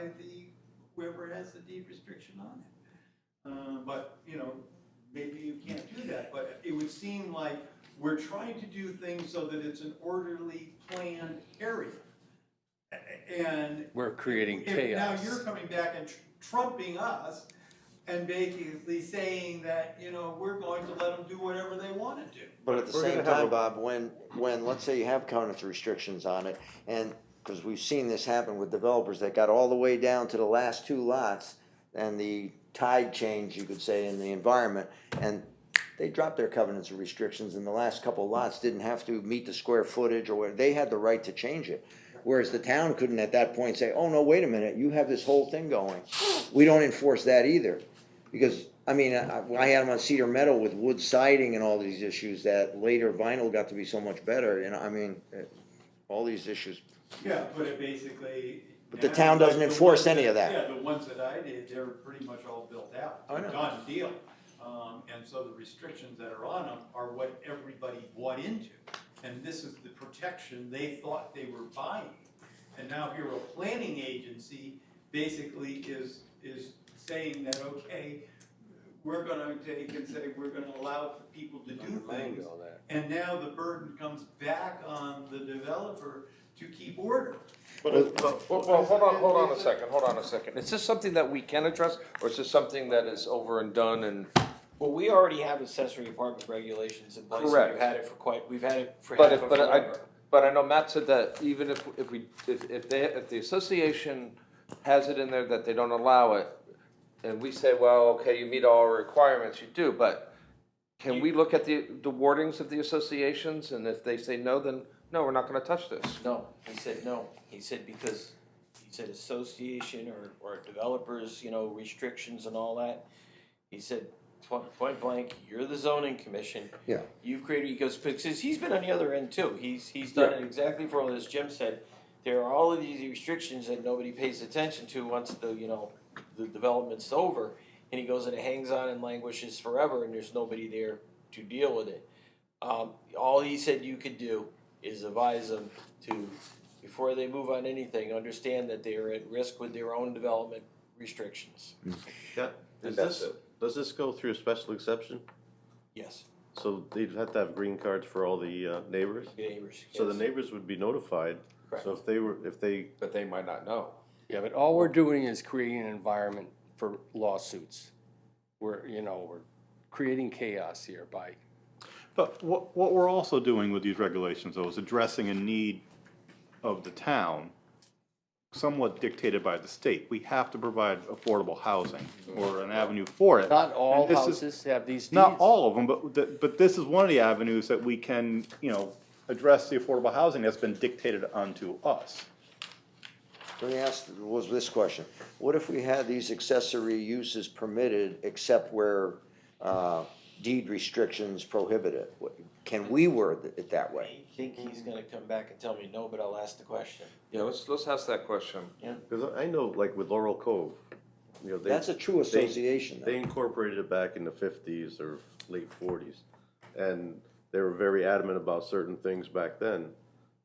whoever has the deed restriction on it. But, you know, maybe you can't do that, but it would seem like we're trying to do things so that it's an orderly, planned area. And We're creating if now chaos. you're coming back and trumping us and basically saying that, you know, we're going to let them do whatever they wanna do. But at the We're same gonna have time, a- Bob, when, let's say you have covenants restrictions on it, and, cause we've seen this happen with developers that got all the way down to the last two lots, and the tide change, you could say, in the environment, and they dropped their covenants and restrictions, and the last couple of lots didn't have to meet the square footage, or where, they had the right to change it. Whereas the town couldn't at that point say, oh, no, wait a minute, you have this whole thing going. We don't enforce that either. Because, I mean, I had them on Cedar Meadow with wood siding and all these issues that later vinyl got to be so much better, you know, I mean, all these issues. Yeah, but it basically. But the town doesn't enforce any of that. Yeah, the ones that I did, they're pretty much all built out, I know. done deal. And so the restrictions that are on them are what everybody bought into. And this is the protection they thought they were buying. And now here a planning agency basically is saying that, okay, we're gonna take and say, we're gonna allow people to do things. All that. And now the burden comes back on the developer to keep order. Well, hold on a second. Is this something that we can address, or is this something that is over and done and? Well, we already have accessory apartment regulations in place. Correct. We've had it for But half of forever. but I know Matt said that even if the association has it in there that they don't allow it, and we say, well, okay, you meet all our requirements, you do, but can we look at the wordings of the associations, and if they say no, then no, we're not gonna touch this? No, he said no. He said because, he said association or developers, you know, restrictions and all that. He said, point blank, you're the zoning commission. Yeah. You've created, he goes, because he's been on the other end too. He's done it exactly for all this. Jim said, there are all of these restrictions that nobody pays attention to once the, you know, the development's over. And he goes, and it hangs on and languishes forever, and there's nobody there to deal with it. All he said you could do is advise them to, before they move on anything, understand that they are at risk with their own development restrictions. Yeah, does this go through a special exception? Yes, So they'd have to have green cards for all the neighbors? neighbors. So the yes. neighbors would be notified, Correct. so if they, But they might not know. Yeah, but all we're doing is creating an environment for lawsuits. We're creating chaos here by, But what we're also doing with these regulations, though, is addressing a need of the town, somewhat dictated by the state. We have to provide affordable housing or an avenue for it. not all And this is- houses have these deeds. Not all of them, but this is one of the avenues that we can, address the affordable housing that's been dictated unto us. Let me ask, was this question, what if we had these accessory uses permitted except where, deed restrictions prohibit it? Can we word it that way? I think he's gonna come back and tell me no, but I'll ask the question. Yeah, let's ask that question. because I know like with Laurel Cove, they. That's a true association, They though. incorporated it back in the 50s or late 40s. And they were very adamant about certain things back then.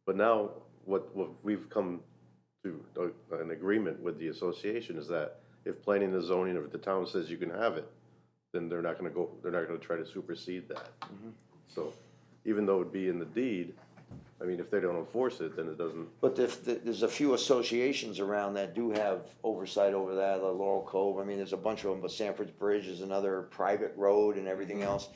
But now, what we've come to an agreement with the association is that if planning and zoning, if the town says you can have it, then they're not gonna try to supersede that. So even though it'd be in the deed, I mean, if they don't enforce it, then it doesn't. But there's a few associations around that do have oversight over that, the Laurel Cove, I mean, there's a bunch of them, but Sanford's Bridge is another private road and everything else.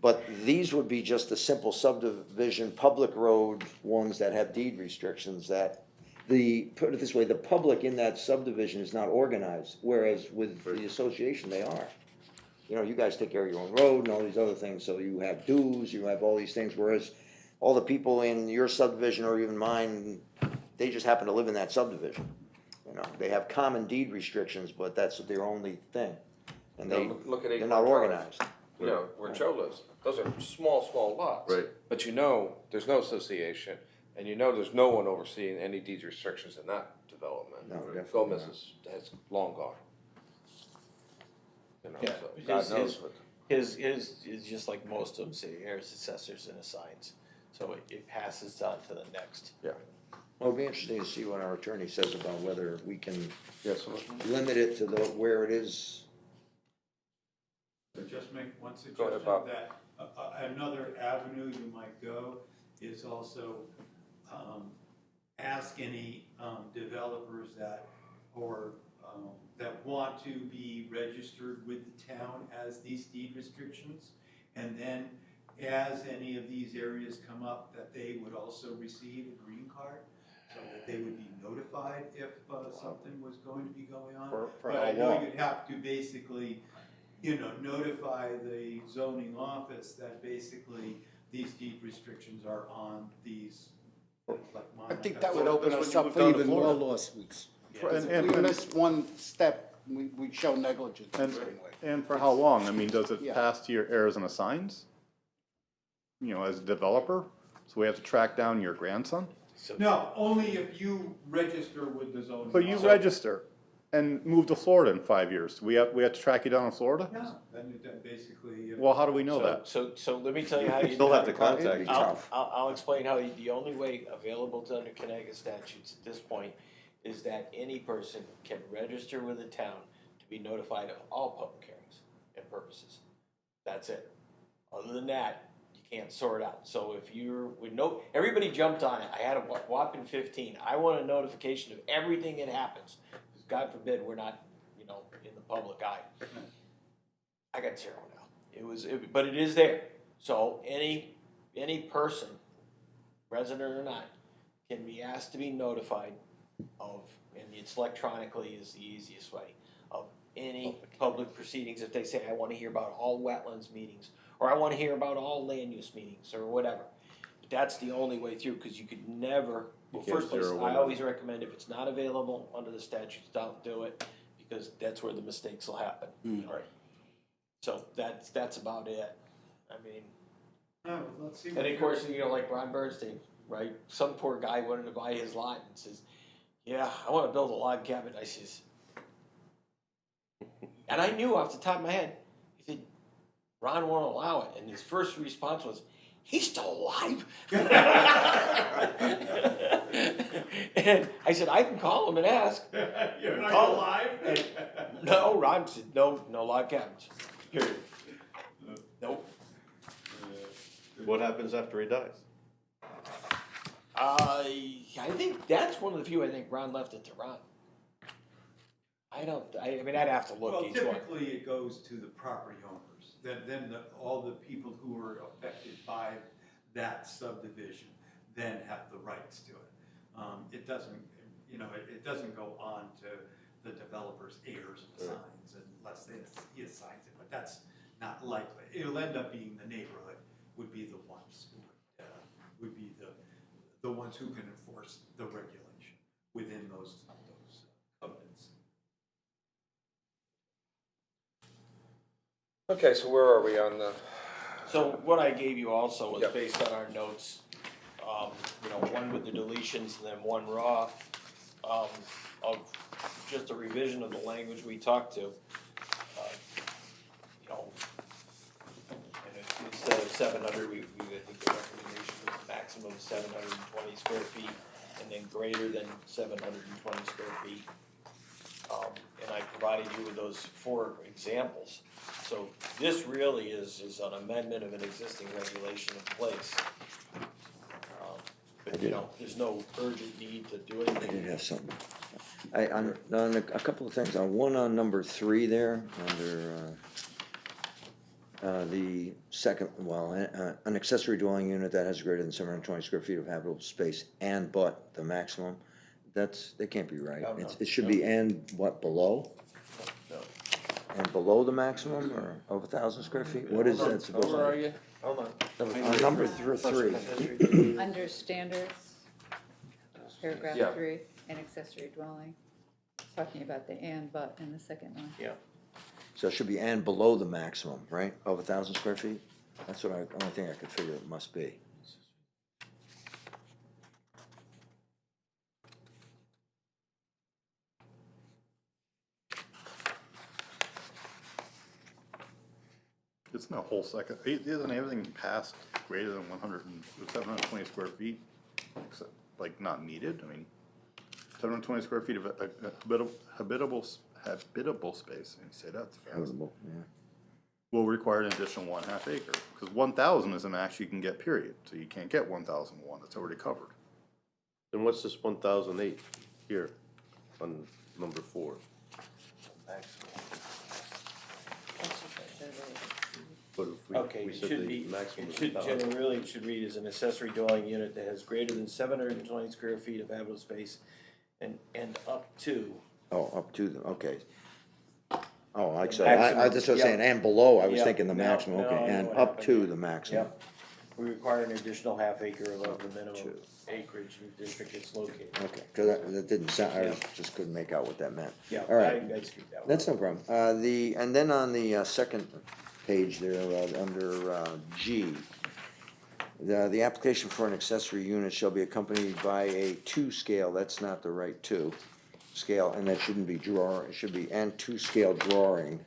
But these would be just the simple subdivision, public road ones that have deed restrictions that put it this way, the public in that subdivision is not organized, whereas with the association, they are. You guys take care of your own road and all these other things, so you have dues, you have all these things, whereas all the people in your subdivision or even mine, they just happen to live in that subdivision. They have common deed restrictions, but that's their only thing. And Look at they're Acorn not Drive. organized. you know, where Joe lives. Those are small lots. Right. But you know, there's no association, and you know there's no one overseeing any deed restrictions in that development. No, definitely Gomez not. has long gone. You know, Yeah, so God knows what. His is just like most of them say, heirs, assessors, and assigns. So it passes on to the next. Yeah. Well, it'll be interesting to see what our attorney says about whether we can Yes, limit it to where it is. But just make one Go ahead, suggestion, Bob. that another avenue you might go is also, ask any, developers that, or, that want to be registered with the town as these deed restrictions. And then, as any of these areas come up, that they would also receive a green card, so that they would be notified if, something was going to be going on. For But how I know long? you'd have to basically, you know, notify the zoning office that basically these deed restrictions are on these, like mine. I think that would That's open what us you up moved for down to even more Florida. lawsuits. And- If we and- miss one step, we show negligence in And, some way. and for how long? I mean, does it Yeah. pass to your heirs and assigns? You know, as a developer? So we have to track down your grandson? No, only if you register with the zoning. But you office. register and move to Florida in 5 years. We have to track you down in Florida? No, then basically. Well, how do we know that? So let me tell you how you. Still have to It'd contact be you. tough. I'll explain how the only way available to under Connecticut statutes at this point is that any person can register with the town to be notified of all public hearings and purposes. That's it. Other than that, you can't sort out. So if you're, everybody jumped on it. I had a whopping 15. I want a notification of everything that happens. 'Cause God forbid we're not, you know, in the public eye. I got 0 now. But it is there. So any person, resident or not, can be asked to be notified of, and it's electronically is the easiest way, of any public proceedings. If they say, I wanna hear about all wetlands meetings, or I wanna hear about all land use meetings, or whatever. But that's the only way through, cause you could never, well, can't first place, zero in I on always recommend if it's not available under the statutes, don't do it, because that's where the mistakes will happen. Right. So that's about it. I mean, No, let's see. and what of course, you know, like Ron Bernstein, right? Some poor guy wanted to buy his lot and says, yeah, I wanna build a log cabin. I says, and I knew off the top of my head, he said, Ron won't allow it. And his first response was, he's still alive. And I said, I can call him and ask. You're not Call- alive? No, Ron said, no log cabins, period. Nope. What happens after he dies? I think that's one of the few I think Ron left it to Ron. I mean, I'd have to look Well, each one. typically it goes to the property owners, then all the people who are affected by that subdivision then have the rights to it. It doesn't, you know, it doesn't go on to the developer's heirs and assigns unless he assigns it, but that's not likely. It'll end up being the neighborhood would be the ones who would be the ones who can enforce the regulation within those covenants. Okay, so where are we on the? So what I gave you also was Yep. based on our notes, you know, one with the deletions and then one raw, of just a revision of the language we talked to. You know, and instead of 700, I think the recommendation was a maximum of 720 square feet and then greater than 720 square feet. And I provided you with those 4 examples. So this really is an amendment of an existing regulation in place. But you know, there's no urgent need to do I did anything. have something. On a couple of things, on number 3 there, under, the second, an accessory dwelling unit that has greater than 720 square feet of habitable space and but the maximum, that can't be right. No, no, It should be and what, below? No. And below the maximum, or of 1,000 square feet? What is that supposed to be? Where are you? Hold on. On number 3. Under standards, paragraph Yeah. 3, and accessory dwelling, talking about the and, but in the second one. Yeah. So it should be and below the maximum, right, of 1,000 square feet? That's what only thing I could figure it must be. Isn't a whole second, isn't everything past greater than 720 square feet, except, like, not needed? I mean, 720 square feet of habitable space, and you say that's fast, Habitable, yeah. will require an additional 1/2 acre, because 1,000 is the max you can get, period, so you can't get 1,001, it's already covered. Then what's this 1,008 here on number 4? But if Okay, we it said should the be, maximum it was should 1,000. generally, it should read as an accessory dwelling unit that has greater than 720 square feet of habitable space and up to. Oh, up to the, okay. Oh, like so, Maximum, I just was yep. saying, and below, I was Yep. thinking the No, maximum, no, okay, I know and what up happened to there. the maximum. Yep. We require an additional 1/2 acre above the minimum Two. acreage in the district it's located. Okay, cause that didn't sound, I just couldn't make out what that meant. Yeah, All right. I screwed that one. That's no problem. And then on the second page there, under G, the application for an accessory unit shall be accompanied by a 2 scale, that's not the right 2 scale, and that shouldn't be it should be and 2 scale drawing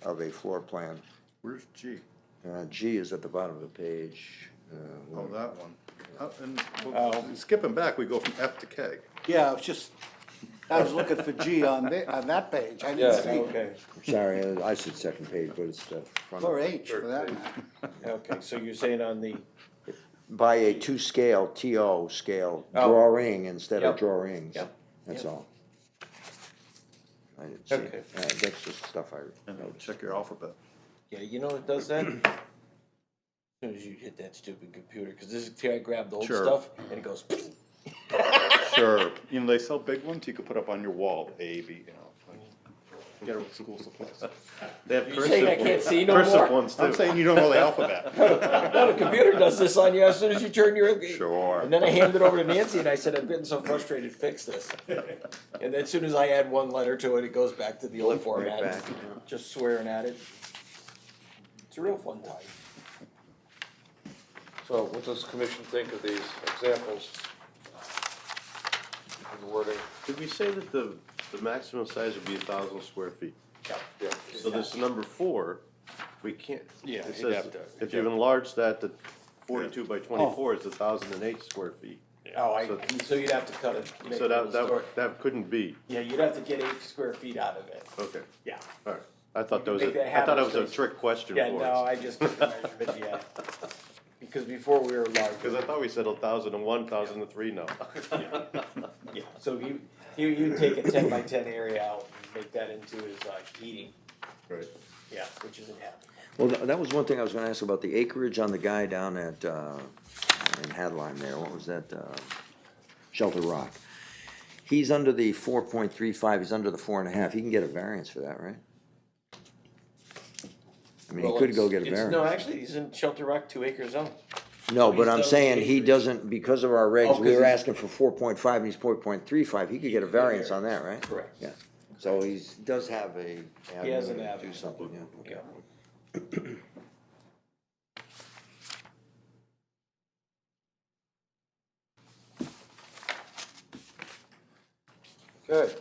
of a floor plan. Where's G? G is at the bottom of the page. Oh, that one. And Oh. skipping back, we go from F to K. Yeah, I was looking for G on that page, I didn't see, Okay, Sorry, I said second page, but it's the front. or H for that matter. okay, so you're saying on the, By a 2 scale, TO scale Oh. drawing instead of Yep. drawings. Yep. That's Yep. all. I didn't see, Okay. that's just stuff I And noticed. check your alphabet. yeah, you know what does that? As soon as you hit that stupid computer, cause this guy grabbed the old Sure. stuff and it goes. Sure, you know, they sell big ones you could put up on your wall, A, B, you know. Get it with school supplies. They have You saying I cursive can't see no cursive more? ones too. I'm saying you don't know the alphabet. No, the computer does this on you as soon as you turn your. Sure. And then I handed it over to Nancy and I said, I'm getting so frustrated, fix this. And then as soon as I add one letter to it, it goes back to the old format, back. just swearing at it. It's a real fun time. So what does the commission think of these examples? And the wording? Did we say that the maximum size would be 1,000 square feet? Yeah. So this number 4, we can't. Yeah, It you'd says have to- if you enlarge that to 42 by 24, it's 1,008 square feet. Oh, So- so you'd have to cut it. make So a little story. that couldn't be. Yeah, you'd have to get 8 square feet out of it, Okay, yeah. all right. I thought that was Make that I thought it was a habit trick question Yeah, for no, us. I just took the measurement, yeah. Because before we were larger. Because I thought we said 1,001, 1,003 now. Yeah, so you take a 10 by 10 area out and make that into his heating, Right. yeah, which isn't happening. Well, that was one thing I was gonna ask about the acreage on the guy down at, in Haddam there, what was that, Shelter Rock. He's under the 4.35, he's under the 4.5, he can get a variance for that, right? I mean, he Well, could go get a it's- No, variance. actually, he's in Shelter Rock 2 acre zone. No, he's but I'm done saying he acreage. doesn't, because of our Oh, regs, 'cause we were he's- asking for 4.5 and he's 4.35, he could get a variance on that, right? Correct. Yeah, so does have a. He has an avenue to avenue. Do something, yeah, okay. Yeah. Good.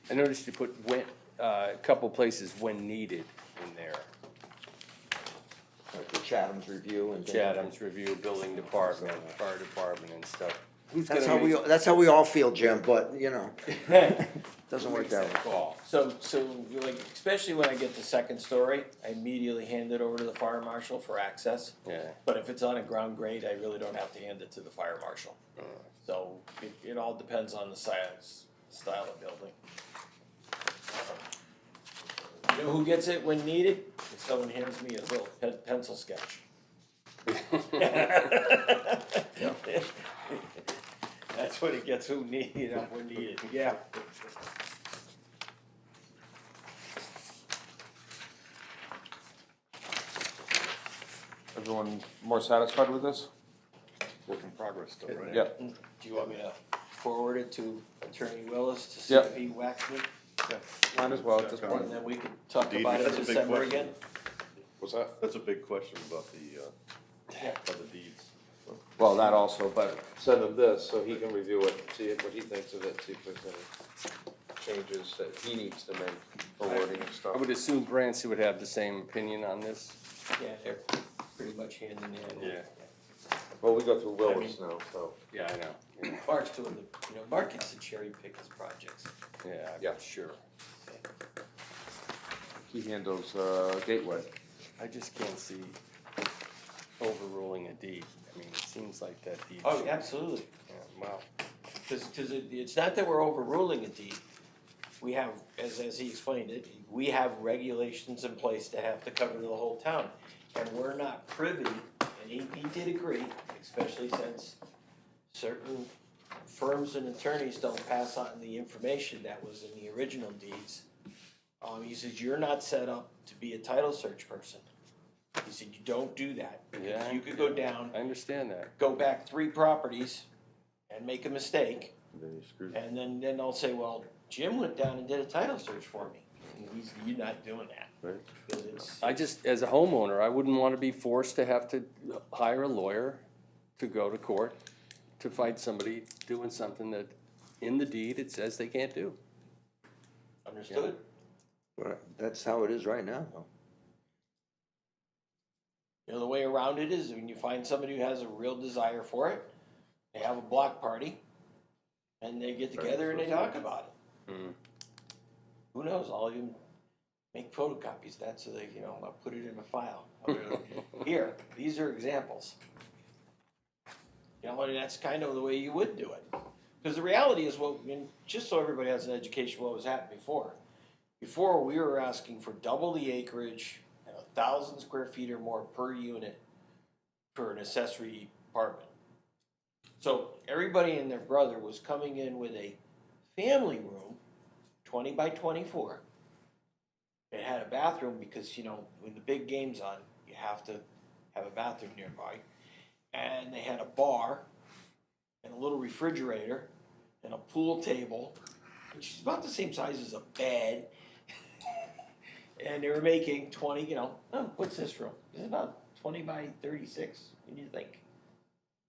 I noticed you put when, a couple places when needed in there. Like the Chatham's review and. things like that. Chatham's review, building department, fire department and stuff. Who's That's gonna how we, make that's how we all feel, Jim, but, you know, doesn't work that way. call? So like, especially when I get the second story, I immediately hand it over to the fire marshal for access. Yeah. But if it's on a ground grade, I really don't have to hand it to the fire marshal. So it all depends on the size, style of building. You know who gets it when needed? If someone hands me a little pencil sketch. That's what it gets, who need, you know, when needed, yeah. Everyone more satisfied with this? Work in progress still, right? Yep. Do you want me to forward it to Attorney Willis to see Yep. if he whacks me? Might as well at this And point. then we could talk Indeed, about it that's in a big December question. again. What's that? That's a big question about the deeds. Well, that also, but send him this so he can review it, see what he thinks of it, see if there's any changes that he needs to make for wording and I stuff. would assume Brancy would have the same opinion on this. Yeah, they're pretty much hand in hand. Yeah. Well, we go through Willis now, so. Yeah, I know, yeah, Mark's doing the, Mark gets to cherry pick his projects. yeah, Yeah. sure. He handles, Gateway. I just can't see overruling a deed. I mean, it seems like that deed. Oh, should- absolutely. Yeah, well, Because it's not that we're overruling a deed. We have, as he explained it, we have regulations in place that have to cover the whole town. And we're not privy, and he did agree, especially since certain firms and attorneys don't pass on the information that was in the original deeds. He says, you're not set up to be a title search person. He said, you don't do that. Because Yeah. you could go down, I understand that. go back 3 properties and make a mistake. Then you screwed. And then they'll say, well, Jim went down and did a title search for me. And you're not doing that. Right. 'Cause it's, I just, as a homeowner, I wouldn't want to be forced to have to hire a lawyer to go to court to fight somebody doing something that in the deed it says they can't do. understood. But that's how it is right now. The way around it is when you find somebody who has a real desire for it, they have a block party, and they get together and they talk about it. Mhm. Who knows? I'll even make photocopies of that so they, I'll put it in a file. Here, these are examples. And that's kind of the way you would do it. Because the reality is, just so everybody has an education, what was happening before. Before, we were asking for double the acreage and 1,000 square feet or more per unit for an accessory apartment. So everybody and their brother was coming in with a family room, 20 by 24. It had a bathroom because, when the big game's on, you have to have a bathroom nearby. And they had a bar and a little refrigerator and a pool table, which is about the same size as a bed. And they were making 20, what's this room? It's about 20 by 36. What do you think?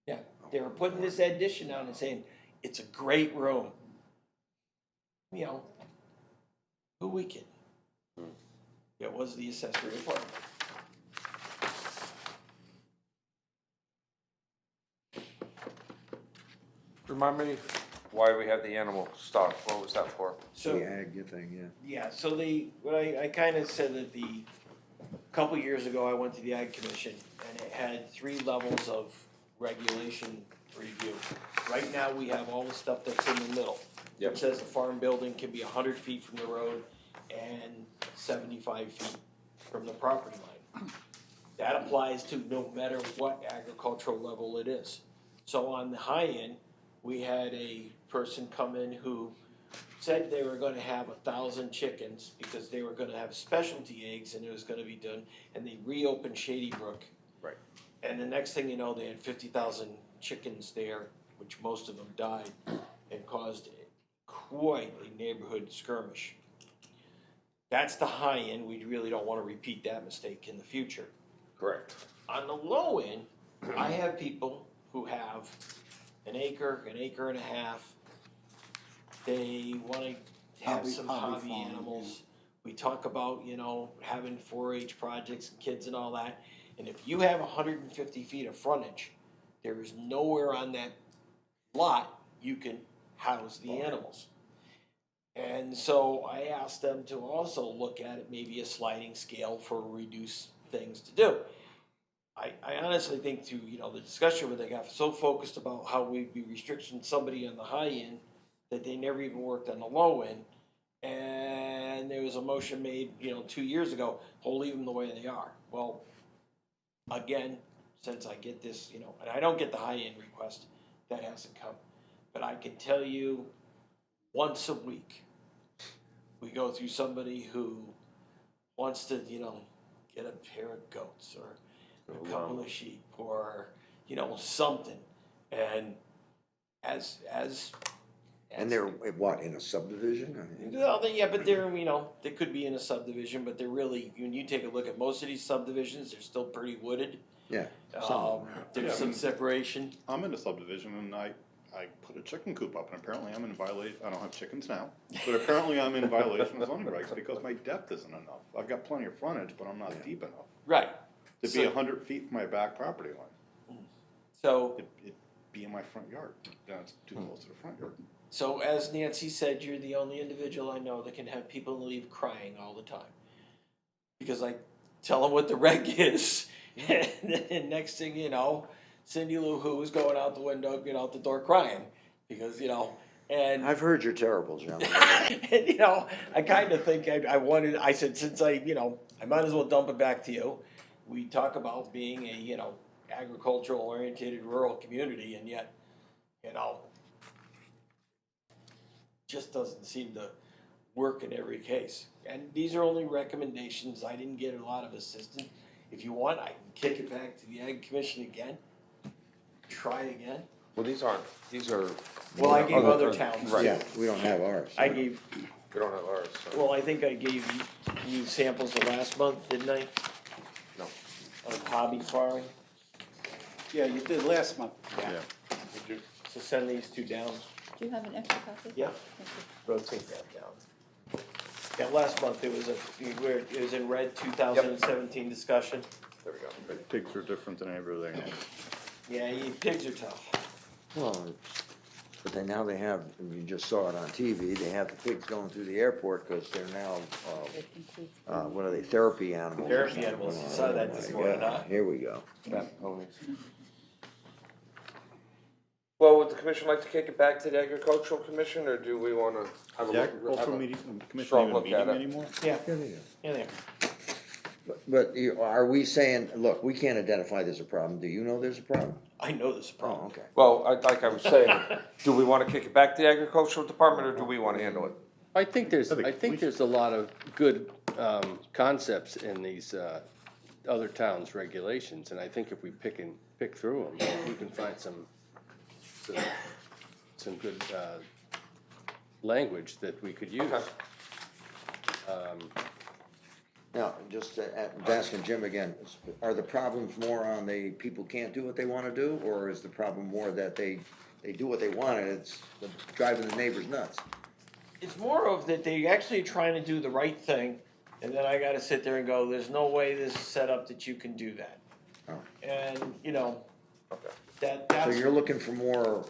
Yeah, they were putting this addition on and saying, it's a great room. Who we kidding? It was the accessory apartment. Remind me why we have the animal stock, what was that for? So, The ag thing, yeah. yeah, so I kind of said that a couple years ago, I went to the Ag Commission, and it had 3 levels of regulation review. Right now, we have all the stuff that's in the middle. Yep. It says the farm building can be 100 feet from the road and 75 feet from the property line. That applies to no matter what agricultural level it is. So on the high end, we had a person come in who said they were gonna have 1,000 chickens because they were gonna have specialty eggs and it was gonna be done, and they reopened Shady Brook. Right. And the next thing you know, they had 50,000 chickens there, which most of them died, and caused quite a neighborhood skirmish. That's the high end, we really don't wanna repeat that mistake in the future. Correct. On the low end, I have people who have an acre and a half. They wanna have some hobby farm, animals. We talk about, having 4-H projects and kids and all that. And if you have 150 feet of frontage, there is nowhere on that lot you can house the animals. And so I asked them to also look at it, maybe a sliding scale for reduced things to do. I honestly think through, the discussion where they got so focused about how we'd be restricting somebody on the high end that they never even worked on the low end. And there was a motion made, 2 years ago, leave them the way they are. Well, again, since I get this, and I don't get the high end request, that hasn't come. But I can tell you, once a week, we go through somebody who wants to, get a pair of goats or a couple of sheep or, something. And as And they're, what, in a subdivision? I mean, Well, yeah, but they're, you know, they could be in a subdivision, but they're really, when you take a look at most of these subdivisions, they're still pretty wooded. yeah, some of them. There's some separation. I'm in a subdivision and I put a chicken coop up and apparently I'm in violation, I don't have chickens now, but apparently I'm in violation of zoning regs because my depth isn't enough. I've got plenty of frontage, but I'm not deep enough Right. to be So- 100 feet from my back property line. So, It'd be in my front yard, that's too close to the front yard. so as Nancy said, you're the only individual I know that can have people leave crying all the time. Because I tell them what the reg is, and then next thing you know, Cindy Lou Who is going out the window, out the door crying, because, and I've heard you're terrible, John. and, I kind of think I said, since I might as well dump it back to you. We talk about being a, agricultural oriented rural community, and yet, just doesn't seem to work in every case. And these are only recommendations. I didn't get a lot of assistance. If you want, I can kick it back to the Ag Commission again. Try again. Well, these are. Well, I gave other towns. Right. Yeah, we don't have ours. I gave, We don't have ours, so. well, I think I gave you samples of last month, didn't I? No. Of hobby farming. Yeah, you did last month. Yeah. So send these two down. Do you have an extra copy? Yeah. Thank you. Rotate that down. Yeah, last month it was in red, 2017 discussion. There we go. But pigs are different than everything else. Yeah, pigs are tough. Well, but then now they have, and you just saw it on TV, they have the pigs going through the airport because they're now, It includes what are they, therapy animals? or Therapy something. animals, you saw that Oh, this my morning, God. huh? Here we go. Fat ponies. Well, would the commission like to kick it back to the agricultural commission, or do we wanna have a The look? agricultural have a- commission strong even look meeting at it. anymore? Yeah, Yeah, they are. yeah, they are. But are we saying, look, we can't identify there's a problem, do you know there's a problem? I know this is a Oh, problem. okay. Well, like I was saying, do we wanna kick it back to the agricultural department, or do we wanna handle it? I think there's, I think I we think there's a lot of good, concepts in these, other towns' regulations, and I think if we pick through them, we can find some good, language that we could use. Okay. Now, just asking Jim again, are the problems more on the people can't do what they wanna do, or is the problem more that they do what they want and it's driving the neighbors nuts? It's more of that they actually are trying to do the right thing, and then I gotta sit there and go, there's no way this is set up that you can do that. Oh. And, Okay. So that's, you're looking for more,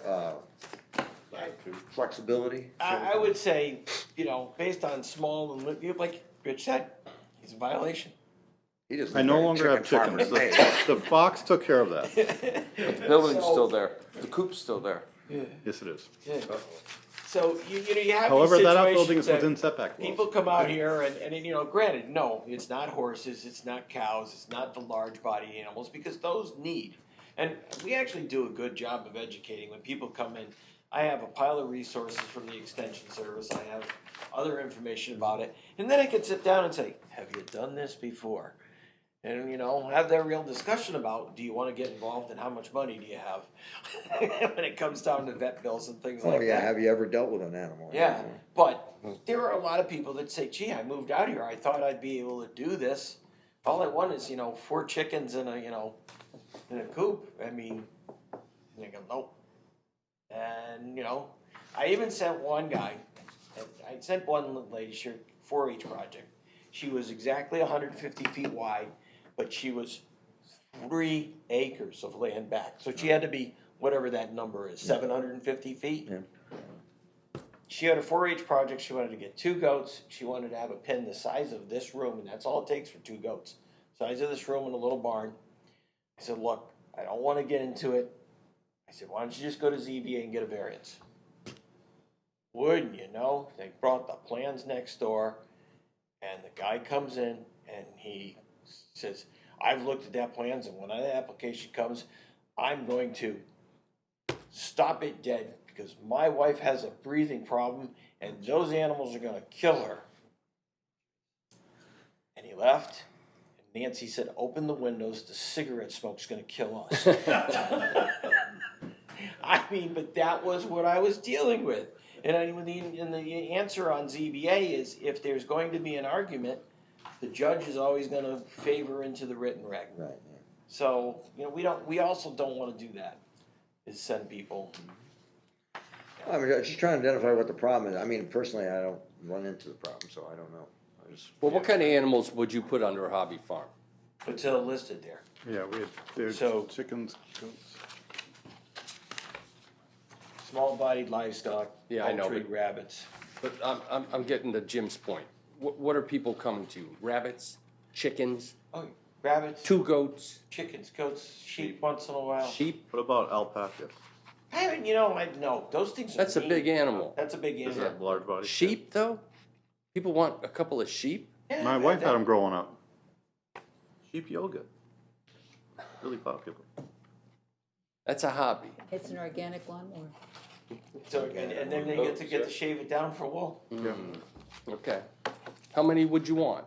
flexibility? I would say, based on small and, like Rich said, he's in violation. He doesn't I no very longer have chicken chickens. farmers pay. The fox took care of that. But the building's still there, the coop's still there. Yes, it is. Yeah. So, you have However, these that outbuilding is situations within that setback people laws. come out here and, granted, no, it's not horses, it's not cows, it's not the large body animals, because those need. And we actually do a good job of educating when people come in. I have a pile of resources from the extension service, I have other information about it, and then I can sit down and say, have you done this before? And, have that real discussion about, do you wanna get involved and how much money do you have? When it comes down to vet bills and things Oh, like yeah, that. have you ever dealt with an animal? Yeah, but there are a lot of people that say, gee, I moved out here, I thought I'd be able to do this. All I want is, 4 chickens in a coop, and they go, nope. And, I even sent one guy, I sent one lady, she 4-H project. She was exactly 150 feet wide, but she was 3 acres of land back. So she had to be, whatever that number is, 750 feet? Yeah. She had a 4-H project, she wanted to get 2 goats, she wanted to have a pen the size of this room, and that's all it takes for 2 goats. Size of this room in a little barn. I said, look, I don't wanna get into it. I said, why don't you just go to ZBA and get a variance? Wouldn't you know, they brought the plans next door, and the guy comes in, and he says, I've looked at that plans, and when that application comes, I'm going to stop it dead, because my wife has a breathing problem, and those animals are gonna kill her. And he left, and Nancy said, open the windows, the cigarette smoke's gonna kill us. But that was what I was dealing with. And the answer on ZBA is if there's going to be an argument, the judge is always gonna favor into the written reg. Right, So, we also don't wanna do that, is send people. yeah. I mean, just trying to identify what the problem is. I mean, personally, I don't run into the problem, so I don't know. I just. Well, what kind of animals would you put under a hobby farm? It's listed there. Yeah, there's So- chickens, goats. Small-bodied livestock, Yeah, I know, poultry, but- rabbits. But I'm getting to Jim's point. What are people coming to? Rabbits, chickens, Oh, rabbits, 2 goats, chickens, goats, sheep once in a while. sheep? What about alpaca? No, those things are That's a mean. big animal. That's a big Is animal. that large body? Sheep, though? People want a couple of sheep? Yeah, My wife had them growing up. Sheep yoga. Really popular. That's a hobby. It's an organic lawnmower. So, and then they get to shave it down for wool. Okay. How many would you want?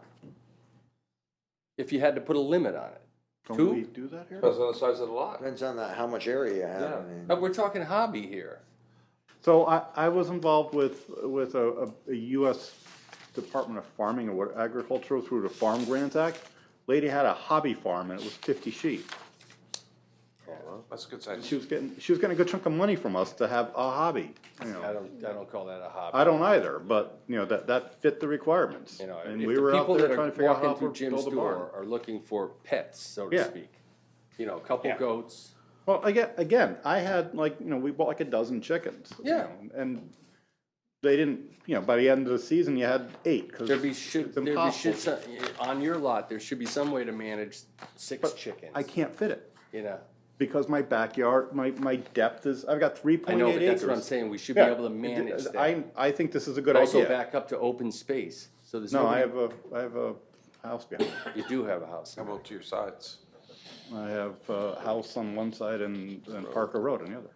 If you had to put a limit on it? Don't 2? we do that here? Depends on the size of the lot. Depends on how much area you have. Yeah. I mean. But we're talking hobby here. So I was involved with a US Department of Farming or what, Agriculture through the Farm Grants Act. Lady had a hobby farm and it was 50 sheep. That's a good size. She was getting a good chunk of money from us to have a hobby, you know. I don't call that a hobby. I don't either, but, you know, that fit the requirements. You know, And if we the were out people there that trying are to figure out walking how through to Jim's build a barn. door are looking for pets, so to Yeah. speak. You know, a couple Yeah. goats. Well, again, I had like, you know, we bought like a dozen chickens. you Yeah. know, And they didn't, you know, by the end of the season, you had 8, cause There it's should impossible. on your lot, there should be some way to manage 6 But chickens. I can't fit it, You know, because my backyard, my depth is, I've got 3.8 I know, acres. but that's what I'm saying, we should be Yeah, able to manage that. I think this is a good Also idea. back up to open space, so there's No, nobody. I have a house behind it. You do have a house. How about to your sides? I have a house on one side and Parker Road on the other.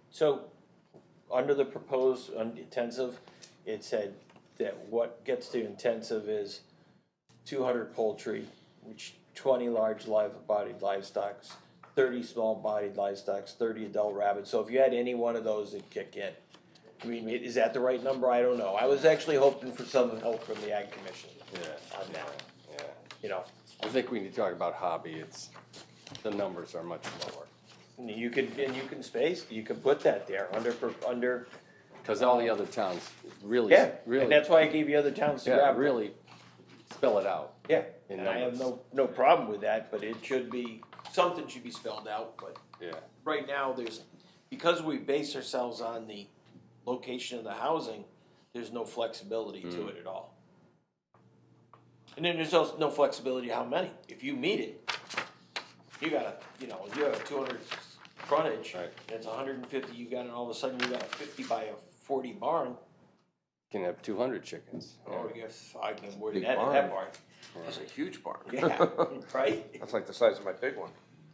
So, under the proposed intensive, it said that what gets to intensive is 200 poultry, which 20 large live-bodied livestock, 30 small-bodied livestock, 30 adult rabbits. So if you had any one of those, it'd kick in. I mean, is that the right number? I don't know. I was actually hoping for some help from the Ag Commission on that, Yeah, you know. I think we need to talk about hobby, the numbers are much lower. You can put that there under, Cause all the other towns really, yeah, really, and that's why I gave you other towns to yeah, grab. really spell it out. Yeah, in and I have numbers. no problem with that, but it should be, something should be spelled out, but Yeah. right now, because we base ourselves on the location of the housing, there's no flexibility to it at all. And then there's also no flexibility how many, if you meet it, you have a 200 frontage, Right. and it's 150 you got, and all of a sudden you got a 50 by a 40 barn, Can have 200 chickens. or you have, I can word Big that in barn. that barn. That's a huge barn. Yeah, right? That's like the size of my big one,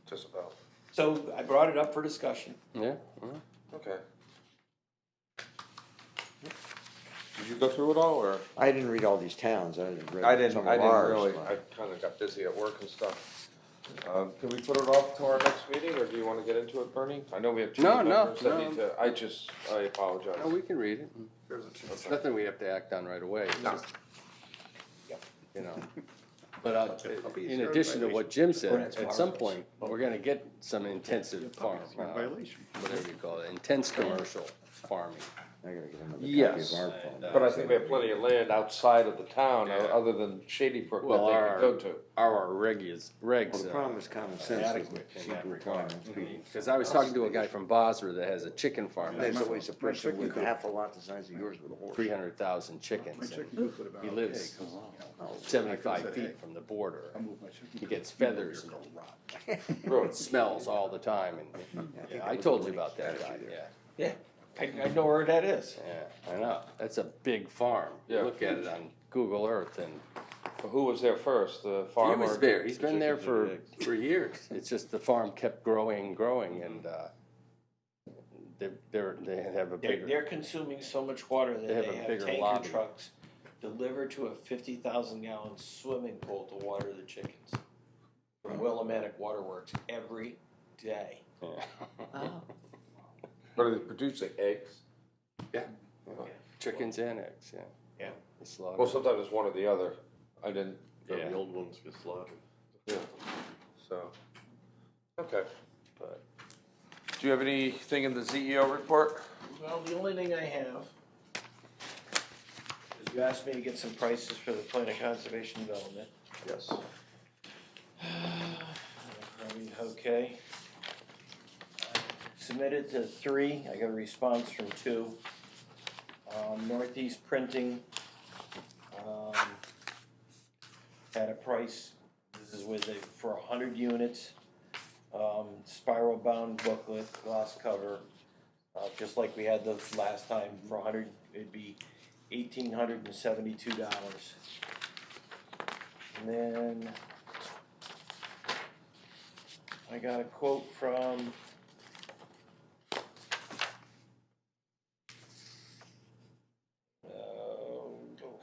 just about. So I brought it up for discussion. Yeah, Okay. Did you go through it all, or? I didn't read all these towns. I read I didn't some of ours, really, but- I kinda got busy at work and stuff. Can we put it off to our next meeting, or do you wanna get into it, Bernie? I know we have two No, members that no. need to, I apologize. no, we can read it. It's Okay. nothing we have to act on right away. It's No. just, you know. But in easier addition to what Jim said, That's at some marvelous. point, we're gonna get some intensive farm, Violation. whatever you call it, intense commercial farming. I gotta get another Yes, copy of our phone. But I think we have plenty of land outside of the town, Yeah. other than Shady Brook that Well, they can go to. our regs. Well, the problem is common sense with adequate in secret that requirements. Because I was talking to a guy from Basra that has a chicken farm, There's that's always a person with half a lot the size of yours with a horse. 300,000 chickens. and He lives Oh, 75 feet from the border. He gets feathers and Really? smells all the time, and yeah, I told you about that guy, yeah. Yeah, I know where that is. Yeah, I know, that's a big farm. You Yeah. look at it on Google Earth and Who was there first, the he farmer? was there, he's been there chickens or the eggs? for years. It's just the farm kept growing, and, they have a bigger. They're consuming so much water that They have they a have bigger tanker lobby. trucks delivered to a 50,000 gallon swimming pool to water the chickens. From Willimantic Waterworks every day. Wow. What are they producing, eggs? Yeah. Chickens and eggs, yeah. Yeah. They slaughter. Well, sometimes it's one or the other. I didn't, The old ones get slaughtered. yeah, so, okay. But, do you have anything in the CEO report? Well, the only thing I have is you asked me to get some prices for the plan of conservation development. Yes. Okay. Submitted to 3, I got a response from 2. Northeast Printing, had a price, this is with for 100 units, spiral bound booklet, gloss cover, just like we had the last time, for 100, it'd be $1,872. And then I got a quote from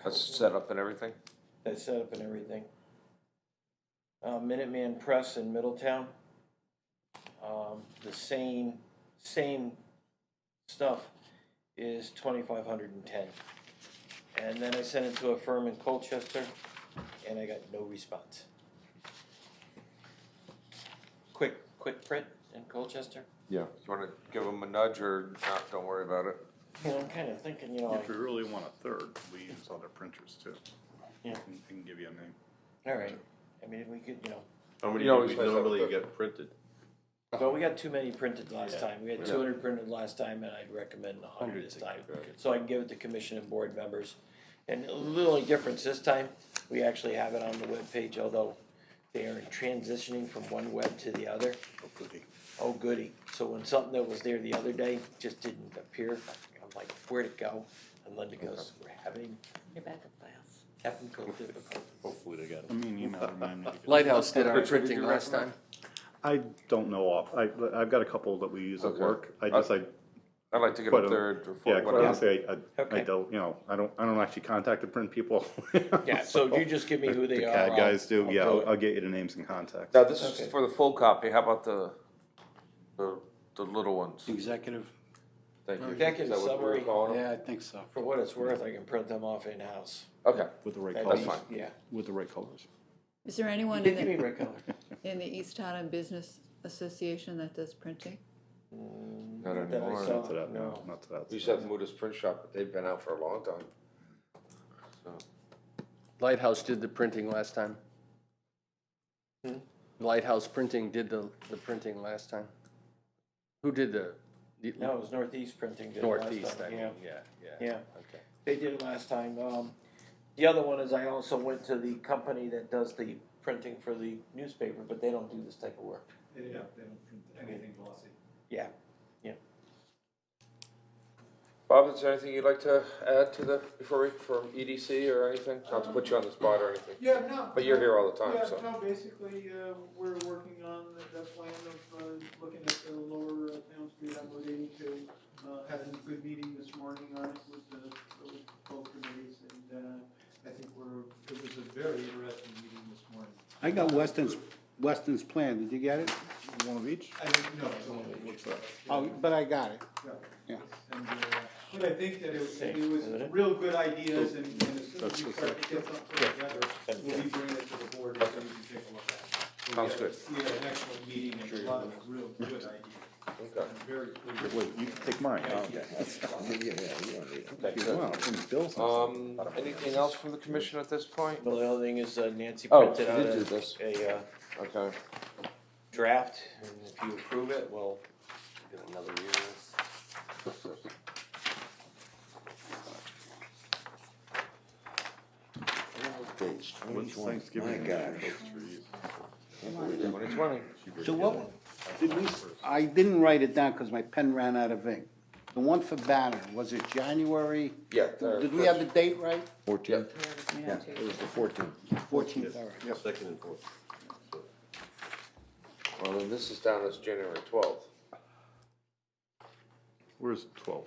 That's set up and everything? that setup and everything. Minuteman Press in Middletown. The same stuff is 2,510. And then I sent it to a firm in Colchester, and I got no response. Quick Print in Colchester. Yeah. You wanna give them a nudge or not, don't worry about it? You know, I'm kind of thinking, If you really want a third, we use other printers too. Yeah. I can give you a name. all right. I mean, if we could, How many You do always we nice to have a normally third. get printed? well, we got too many printed last Yeah. time. We had 200 printed last time, and I'd recommend 100 this time. So I can give it to commission and board members. And the only difference this time, we actually have it on the webpage, although they are transitioning from one web to the other. Oh, goody. So when something that was there the other day just didn't appear, I'm like, where'd it go? And Linda goes, we're having technical difficulties. Hopefully they got it. I mean, email remind me. to get- Lighthouse did our Which one did printing you last recommend? time. I don't know off, I've got a couple that we use at Okay. work. I'd like to get Quite a a- third or Yeah, fourth, quite whatever. honestly, I Okay. don't, I don't actually contact the print people. Yeah, so if you just give me who they The are. CAD I'll- guys do, I'll yeah, do it. I'll get you the names and contacts. Now, this is Okay. for the full copy, how about the little ones? Executive? Thank you. Executive Is that what we were summary. calling them? Yeah, I think so. For what it's worth, I can print them off in-house. Okay, With the right That'd colors. be- fine. Yeah. With the right colors. Is there You anyone did give me red color. in the East Haddam Business Association that does printing? not That I anymore. saw. Not to that, No. not to that. We used to have Muda's Print Shop, but they've been out for a long time. So, Lighthouse did the printing last time. Lighthouse Printing did the printing last time. Who did the No, it was Northeast Printing did it last Northeast? time, I mean, yeah. yeah. Yeah, Okay. they did it last time. The other one is I also went to the company that does the printing for the newspaper, but they don't do this type of work. Yeah, they don't print anything glossy. Yeah. Bob, is there anything you'd like to add to the, from EDC or anything? Not to put you on the spot or anything. Yeah, no. But you're here all the time, Yeah, so. no, basically, we're working on the plan of, looking at the lower Town Street on Route 82. Had a good meeting this morning on it with both committees, and, I think it was a very interesting meeting this morning. I got Weston's plan, did you get it? One of each? I didn't know, What's that? Oh, but I got it. Yeah. And, but I think that it was Isn't it? real good ideas, and as soon as we start to get something together, we'll be bringing it to the board, so you can take a look at it. So we Sounds had- good. We had an excellent meeting, and a lot of real good ideas. Okay. I'm very pleased. Wait, you can take mine. Yeah, you don't need it. If you want, I'll put Bill's on. Anything else from the commission at this point? Well, the other thing is Nancy Oh, printed she out did do this. a Okay. draft, and if you approve it, we'll Get another year of this. Dates, When's 2020, my Thanksgiving? gosh. 2020. So what, did we, I didn't write it down because my pen ran out of ink. The one for Banner, was it January? Yeah. Did we have the date right? 14th? Yeah, it was the 14th. 14th, all right. Yep. Second and fourth. Well, then this is down as January 12th. Where's 12th?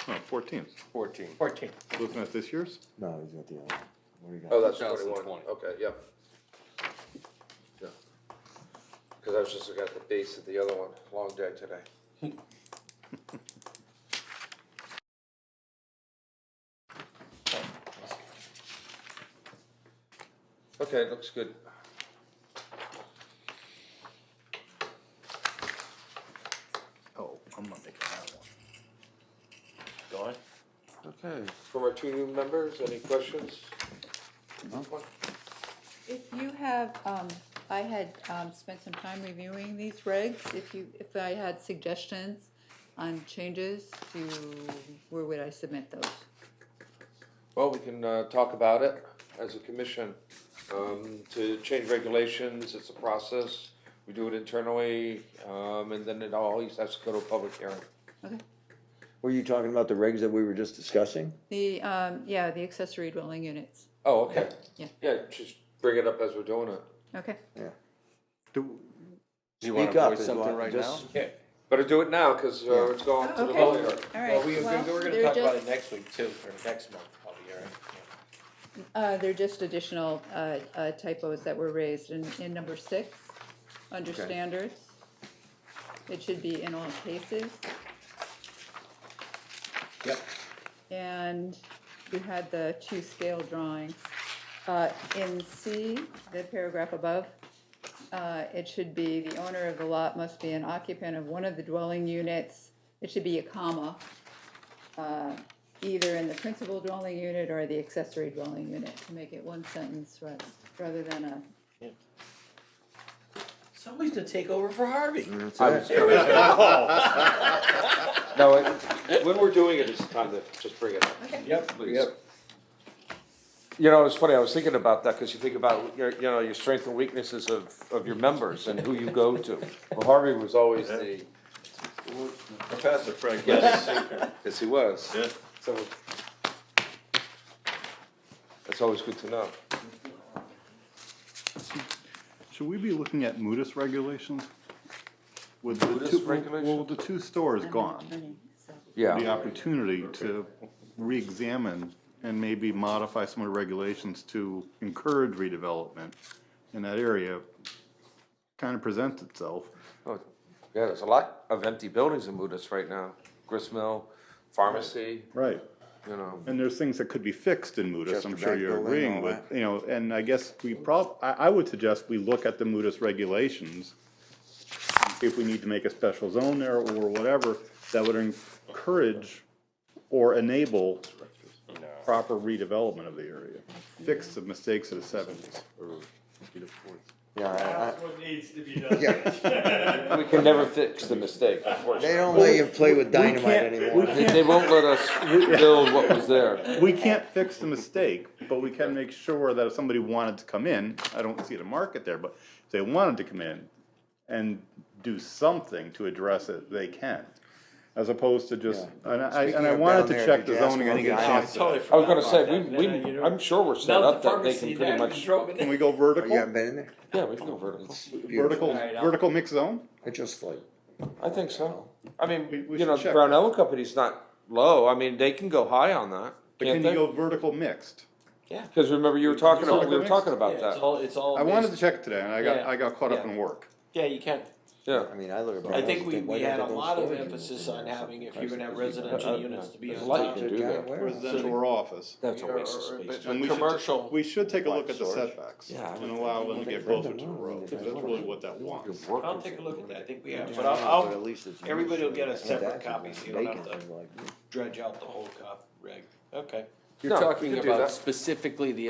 Oh, 14th. 14. 14. Looking at this year's? No, he's got the other one. What do you got? Oh, that's 2020. 21. Okay, yep. Yeah. Because I was just looking at the base of the other one. Long day today. Okay, looks good. Oh, I'm not making that one. Dawn? Okay, from our two new members, any questions? If you have, I had, spent some time reviewing these regs, if I had suggestions on changes to, where would I submit those? Well, we can talk about it as a commission. To change regulations, it's a process. We do it internally, and then it always has to go to a public hearing. Okay. Were you talking about the regs that we were just discussing? The, yeah, the accessory dwelling units, Oh, okay. Yeah. Yeah, just bring it up as we're doing it. okay. Do, Do you want Speak to up voice is something what- right now? just- Yeah. Better do it now, because it's going to the Okay. vote. All right, Well, we're well, gonna they're talk about just- it next week too, or next month, probably, all right? They're just additional typos that were raised in number 6, under Okay. standards. It should be in all cases. Yep. And you had the 2 scale drawings. In C, the paragraph above, it should be the owner of the lot must be an occupant of one of the dwelling units. It should be a comma, either in the principal dwelling unit or the accessory dwelling unit, to make it one sentence rather than a, Somebody's gonna take over for Harvey. That's I it. was No, when we're doing it, it's time to just bring it up. Yep, Please. You know, it's funny, I was thinking about that, because you think about your strengths and weaknesses of your members and who you go to. Well, Harvey was always the. Professor Frank. Yes, he was. Yeah. So, that's always good to know. should we be looking at Mutis regulations? With the Mutis two, regulations? well, the 2 stores gone, the Yeah, opportunity to re-examine and maybe modify some of the regulations to encourage redevelopment in that area kind of presents itself. oh, yeah, there's a lot of empty buildings in Mudas right now. Gristmill, pharmacy, Right. you know. And there's things that could be fixed in Mutis, I'm Chester sure Bank you're building, agreeing all with, that. and I guess I would suggest we look at the Mutis regulations, if we need to make a special zone there or whatever, that would encourage or enable proper redevelopment of the area, fix the mistakes of the 70s. Yeah, That's what needs to be done. yeah. We can never fix the mistake, unfortunately. They don't let you play with dynamite can't- anymore. They won't let us build what was there. We can't fix the mistake, but we can make sure that if somebody wanted to come in, I don't see the market there, but if they wanted to come in and do something to address it, they can. As opposed to just, Yeah. and Speaking I of wanted down to there, check did the you ask zoning, I them didn't get a about the chance to. I was gonna say, I'm sure we're set up that they can pretty much, Can we go Oh, you vertical? haven't been in there? yeah, we can go vertical. It's beautiful. Vertical, Alright, I'll- vertical mixed zone? It's just like, I think so. I We- mean, we you know, should check. Brownell Company's not low. I mean, they can go high on that, But can't can you they? go vertical mixed? Yeah, because remember you were talking about, we were Vertical talking about It's that. all, it's all. I wanted to based- check it today and Yeah. I got caught up Yeah. in work. Yeah, you can. Yeah. I mean, I look at. I Brownells think and we why had don't a they build lot of storage emphasis units in on there or having, if something? you're gonna have Christ, residential Uh, units to be there's on a lot you top. can do there. Where? Residential or office. That's a Or- waste of or- space. but And we should ta- commercial. We should take a look at the Storage. setbacks Yeah, I would and think allow we them to would get think closer to the road, because that's really what that wants. I'll take a look at that, I think we have, Yeah, but but I'll, at least it's everybody will get a used. separate That's copy, so you don't have vacant to and like, dredge out the whole reg. Okay. You're No, we talking could do about that. specifically the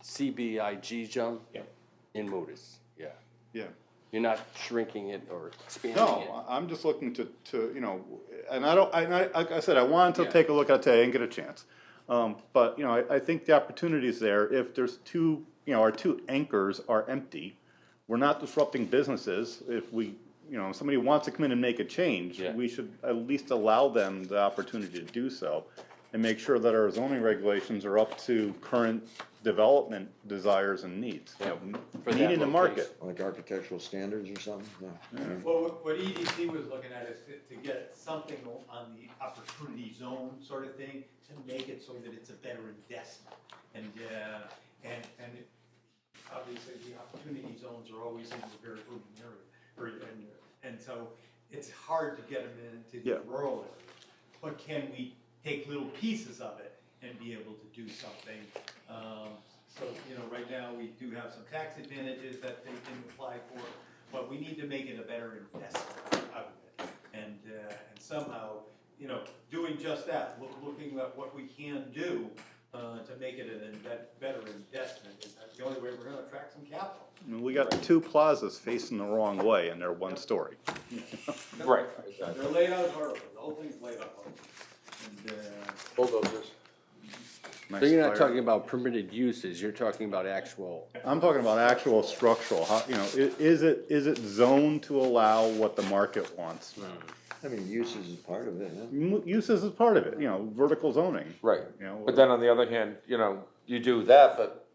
CBIG zone? Yep. In Mutis, yeah. Yeah. You're not shrinking it or expanding it? No, I'm just looking to, you know, and I don't, like I said, I wanted to Yeah. take a look at it today and get a chance. But, you know, I think the opportunity is there, if there's two, you know, our 2 anchors are empty, we're not disrupting businesses, if we, you know, somebody wants to come in and make a change, Yeah. we should at least allow them the opportunity to do so, and make sure that our zoning regulations are up to current development desires and needs, you know, For that meeting the market. location. like architectural standards or something, no. Well, what EDC was looking at is to get something on the opportunity zone sort of thing, to make it so that it's a better investment. And it- obviously, the opportunity zones are always in the very urban area, and so it's hard to get them into Yeah. the rural area. But can we take little pieces of it and be able to do something, So, you know, right now, we do have some tax advantages that they can apply for, but we need to make it a better investment out of it. And somehow, you know, doing just that, looking at what we can do to make it a better investment, is the only way we're gonna attract some capital. I mean, we got two plazas facing the wrong way and they're one story. Right. They're laid out horribly, the whole thing's laid out horribly. And, Bulldozers. So you're not Nice talking fire. about permitted uses, you're talking about actual, I'm talking about actual structural, how, you know, is it zoned to allow what the market wants? I mean, uses is part of it, huh? Uses is part of it, you know, vertical zoning. Right, You know, but then on the other hand, you know, you do that, but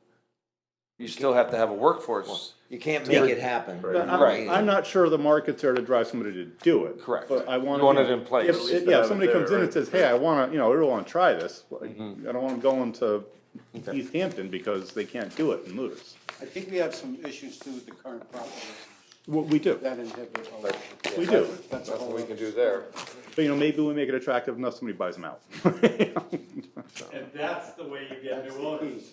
you still have to have a workforce. You can't make it happen. But Right. I'm not sure the market's there to drive somebody to do it. Correct. But I want. You want it in place. Yeah, if somebody comes in Right. and says, hey, I wanna, you know, I really wanna try this, Mm-hmm. I don't want them going to East Hampton because they can't do it in Lutis. I think we have some issues too with the current properties Well, we do, that inhibit. all that. we do, That's a whole. we can do there. but you know, maybe we make it attractive enough, somebody buys them out. And that's the way you get new owners.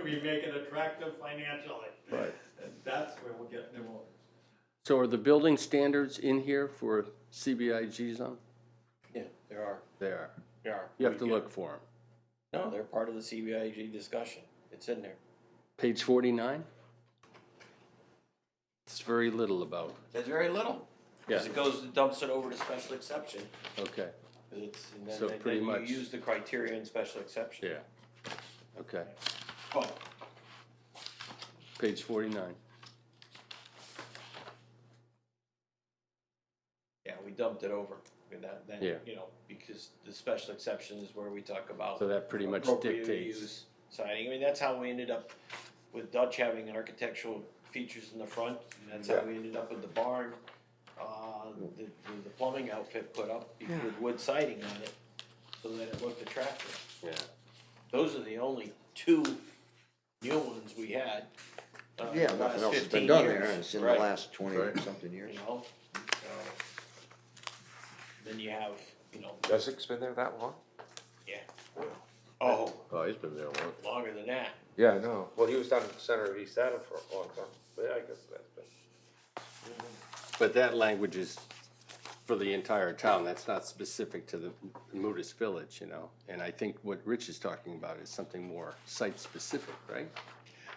We make it attractive financially. Right. And that's where we'll get new owners. so are the building standards in here for CBIG zone? Yeah, there are, They are. there are. You have to We look get- for them. No, they're part of the CBIG discussion. It's in there. Page 49? It's very little about, It's very little. Because Yeah. it goes, dumps it over to special exception. okay, 'Cause it's, and So then pretty you much- use the criteria in special exception. yeah, okay, But page 49. yeah, we dumped it over. And that, then, Yeah. you know, because the special exception is where we talk about. So that pretty much appropriate dictates. use Siding, I mean, that's how we ended up with Dutch having architectural features in the front, and that's how we ended up with the barn. The plumbing outfit put up with wood siding on it, so that it looked attractive. Yeah. Those are the only two new ones we had. Yeah, the nothing last else has 15 been done years. there, it's in the Right. last 20 Right. something years. You know, then you have, you know, Jessic's been there that long? yeah, oh, Oh, he's been there long. longer than that. Yeah, I know. Well, he was down in the center of East Haddam for a long time, but yeah, I guess that's been. But that language is for the entire town, that's not specific to the Moodus Village, you know? And I think what Rich is talking about is something more site-specific, right?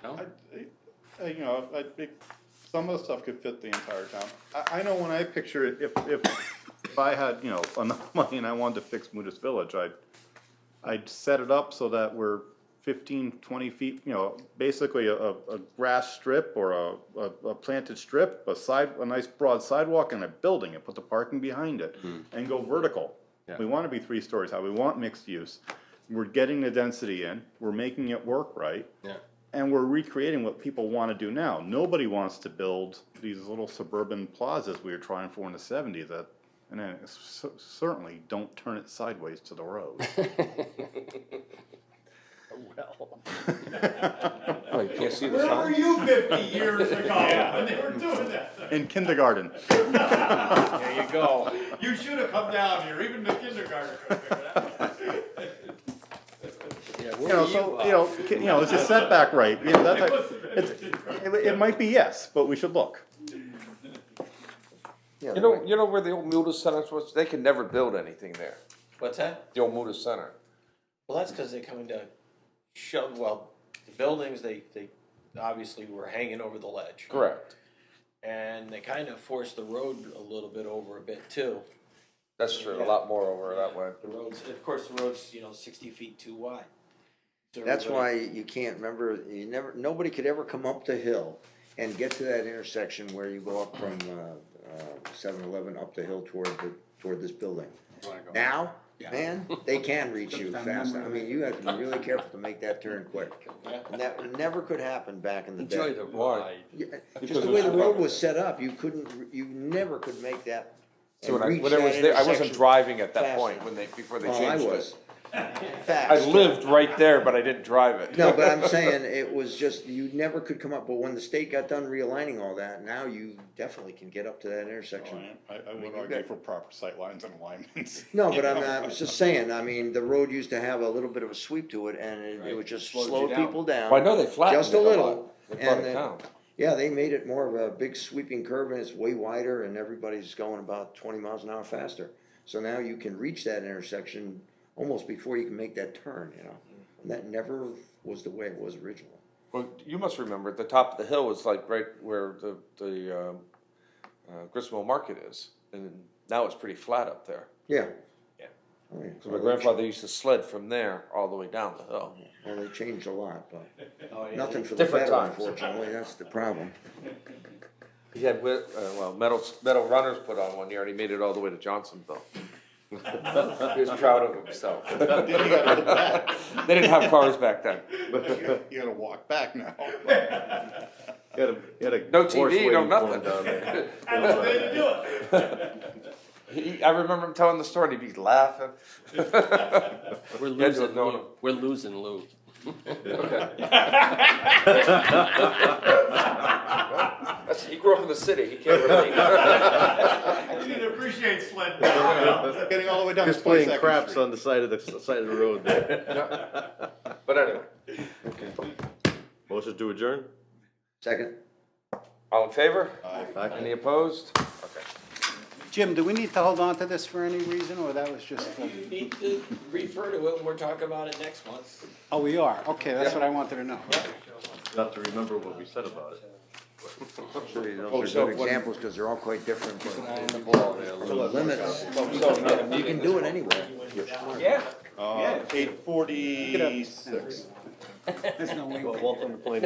No? You know, I think some of the stuff could fit the entire town. I know when I picture it, if I had, you know, enough money and I wanted to fix Moodus Village, I'd set it up so that we're 15, 20 feet, you know, basically a grass strip or a planted strip, a nice broad sidewalk and a building and put the parking behind it and go vertical. Yeah. We wanna be 3 stories high, we want mixed use. We're getting the density in, we're making it work right. Yeah. And we're recreating what people wanna do now. Nobody wants to build these little suburban plazas we were trying for in the 70s that, and then certainly don't turn it sideways to the road. Well. Oh, you can't see the Where were sign? you 50 years ago when they were doing that? In kindergarten. There you go. You should have come down here, even the kindergarten could figure that out. Yeah, You know, so, you know, it's a setback right, you know, that type, it might be yes, but we should look. Yeah, You know where the old Muda Center was? They could never build anything there. What's that? The old Muda Center. Well, that's because they come to show, well, the buildings, they obviously were hanging over the ledge. Correct. And they kind of forced the road a little bit over a bit too. That's true. A lot more over that way. The roads, of course, the road's, 60 feet too wide. So That's why everybody- you can't remember, nobody could ever come up the hill and get to that intersection where you go up from 7-Eleven up the hill toward this building. Now, man, they can reach you fast. I mean, you have to be really careful to make that turn quick. And that never could happen back in the day. Enjoy the ride. Yeah, just the way the road was set up, you never could make that. So and reach when I was that there, I wasn't intersection driving at that fast point enough. before they Oh, I changed was. it. I lived right there, but I didn't drive it. No, but I'm saying it was just, you never could come up, but when the state got done realigning all that, now you definitely can get up to that intersection. I would argue for proper sightlines and alignments. No, but I was just saying, I mean, the road used to have a little bit of a sweep to it, and it would just Slowed you slow down. people down. Well, I know they flattened Just it a a lot. little, They brought and it then- down. Yeah, they made it more of a big sweeping curve, and it's way wider, and everybody's going about 20 miles an hour faster. So now you can reach that intersection almost before you can make that turn, you know? And that never was the way it was originally. Well, you must remember, at the top of the hill was like right where the Gristmill Market is, and now it's pretty flat up there. Yeah. Yeah. Oh, yeah. So my grandfather used to sled from there all the way down the hill. Well, they changed a lot, but Oh, yeah. nothing for the Different better, times. unfortunately, that's the problem. He had, metal runners put on one year, and he made it all the way to Johnsonville. He was proud of himself. They didn't have cars back then. You gotta walk back now. He had a No horse TV, no waiting for him nothing. down there. That's the way to do it. I remember him telling the story, and he'd be laughing. We're You had to losing have known Lou. him. We're losing Lou. He grew up in the city, he can't relate. You didn't appreciate sled. Getting all the way down. Just to playing 22nd craps Street. on the side of the road there. But anyway, Motion to adjourn? Second? all in favor? Aye. Any opposed? Okay. Jim, do we need to hold on to this for any reason, or that was just, You need to refer to it when we're talking about it next month. oh, we are, okay, that's what I wanted to know. Not to remember what we said about it. Those so are good what- examples, because they're all quite different, but On the ball there, the Lou. limits, So, you can do it anywhere. yeah. 8:46. There's no way. Welcome to Plainview.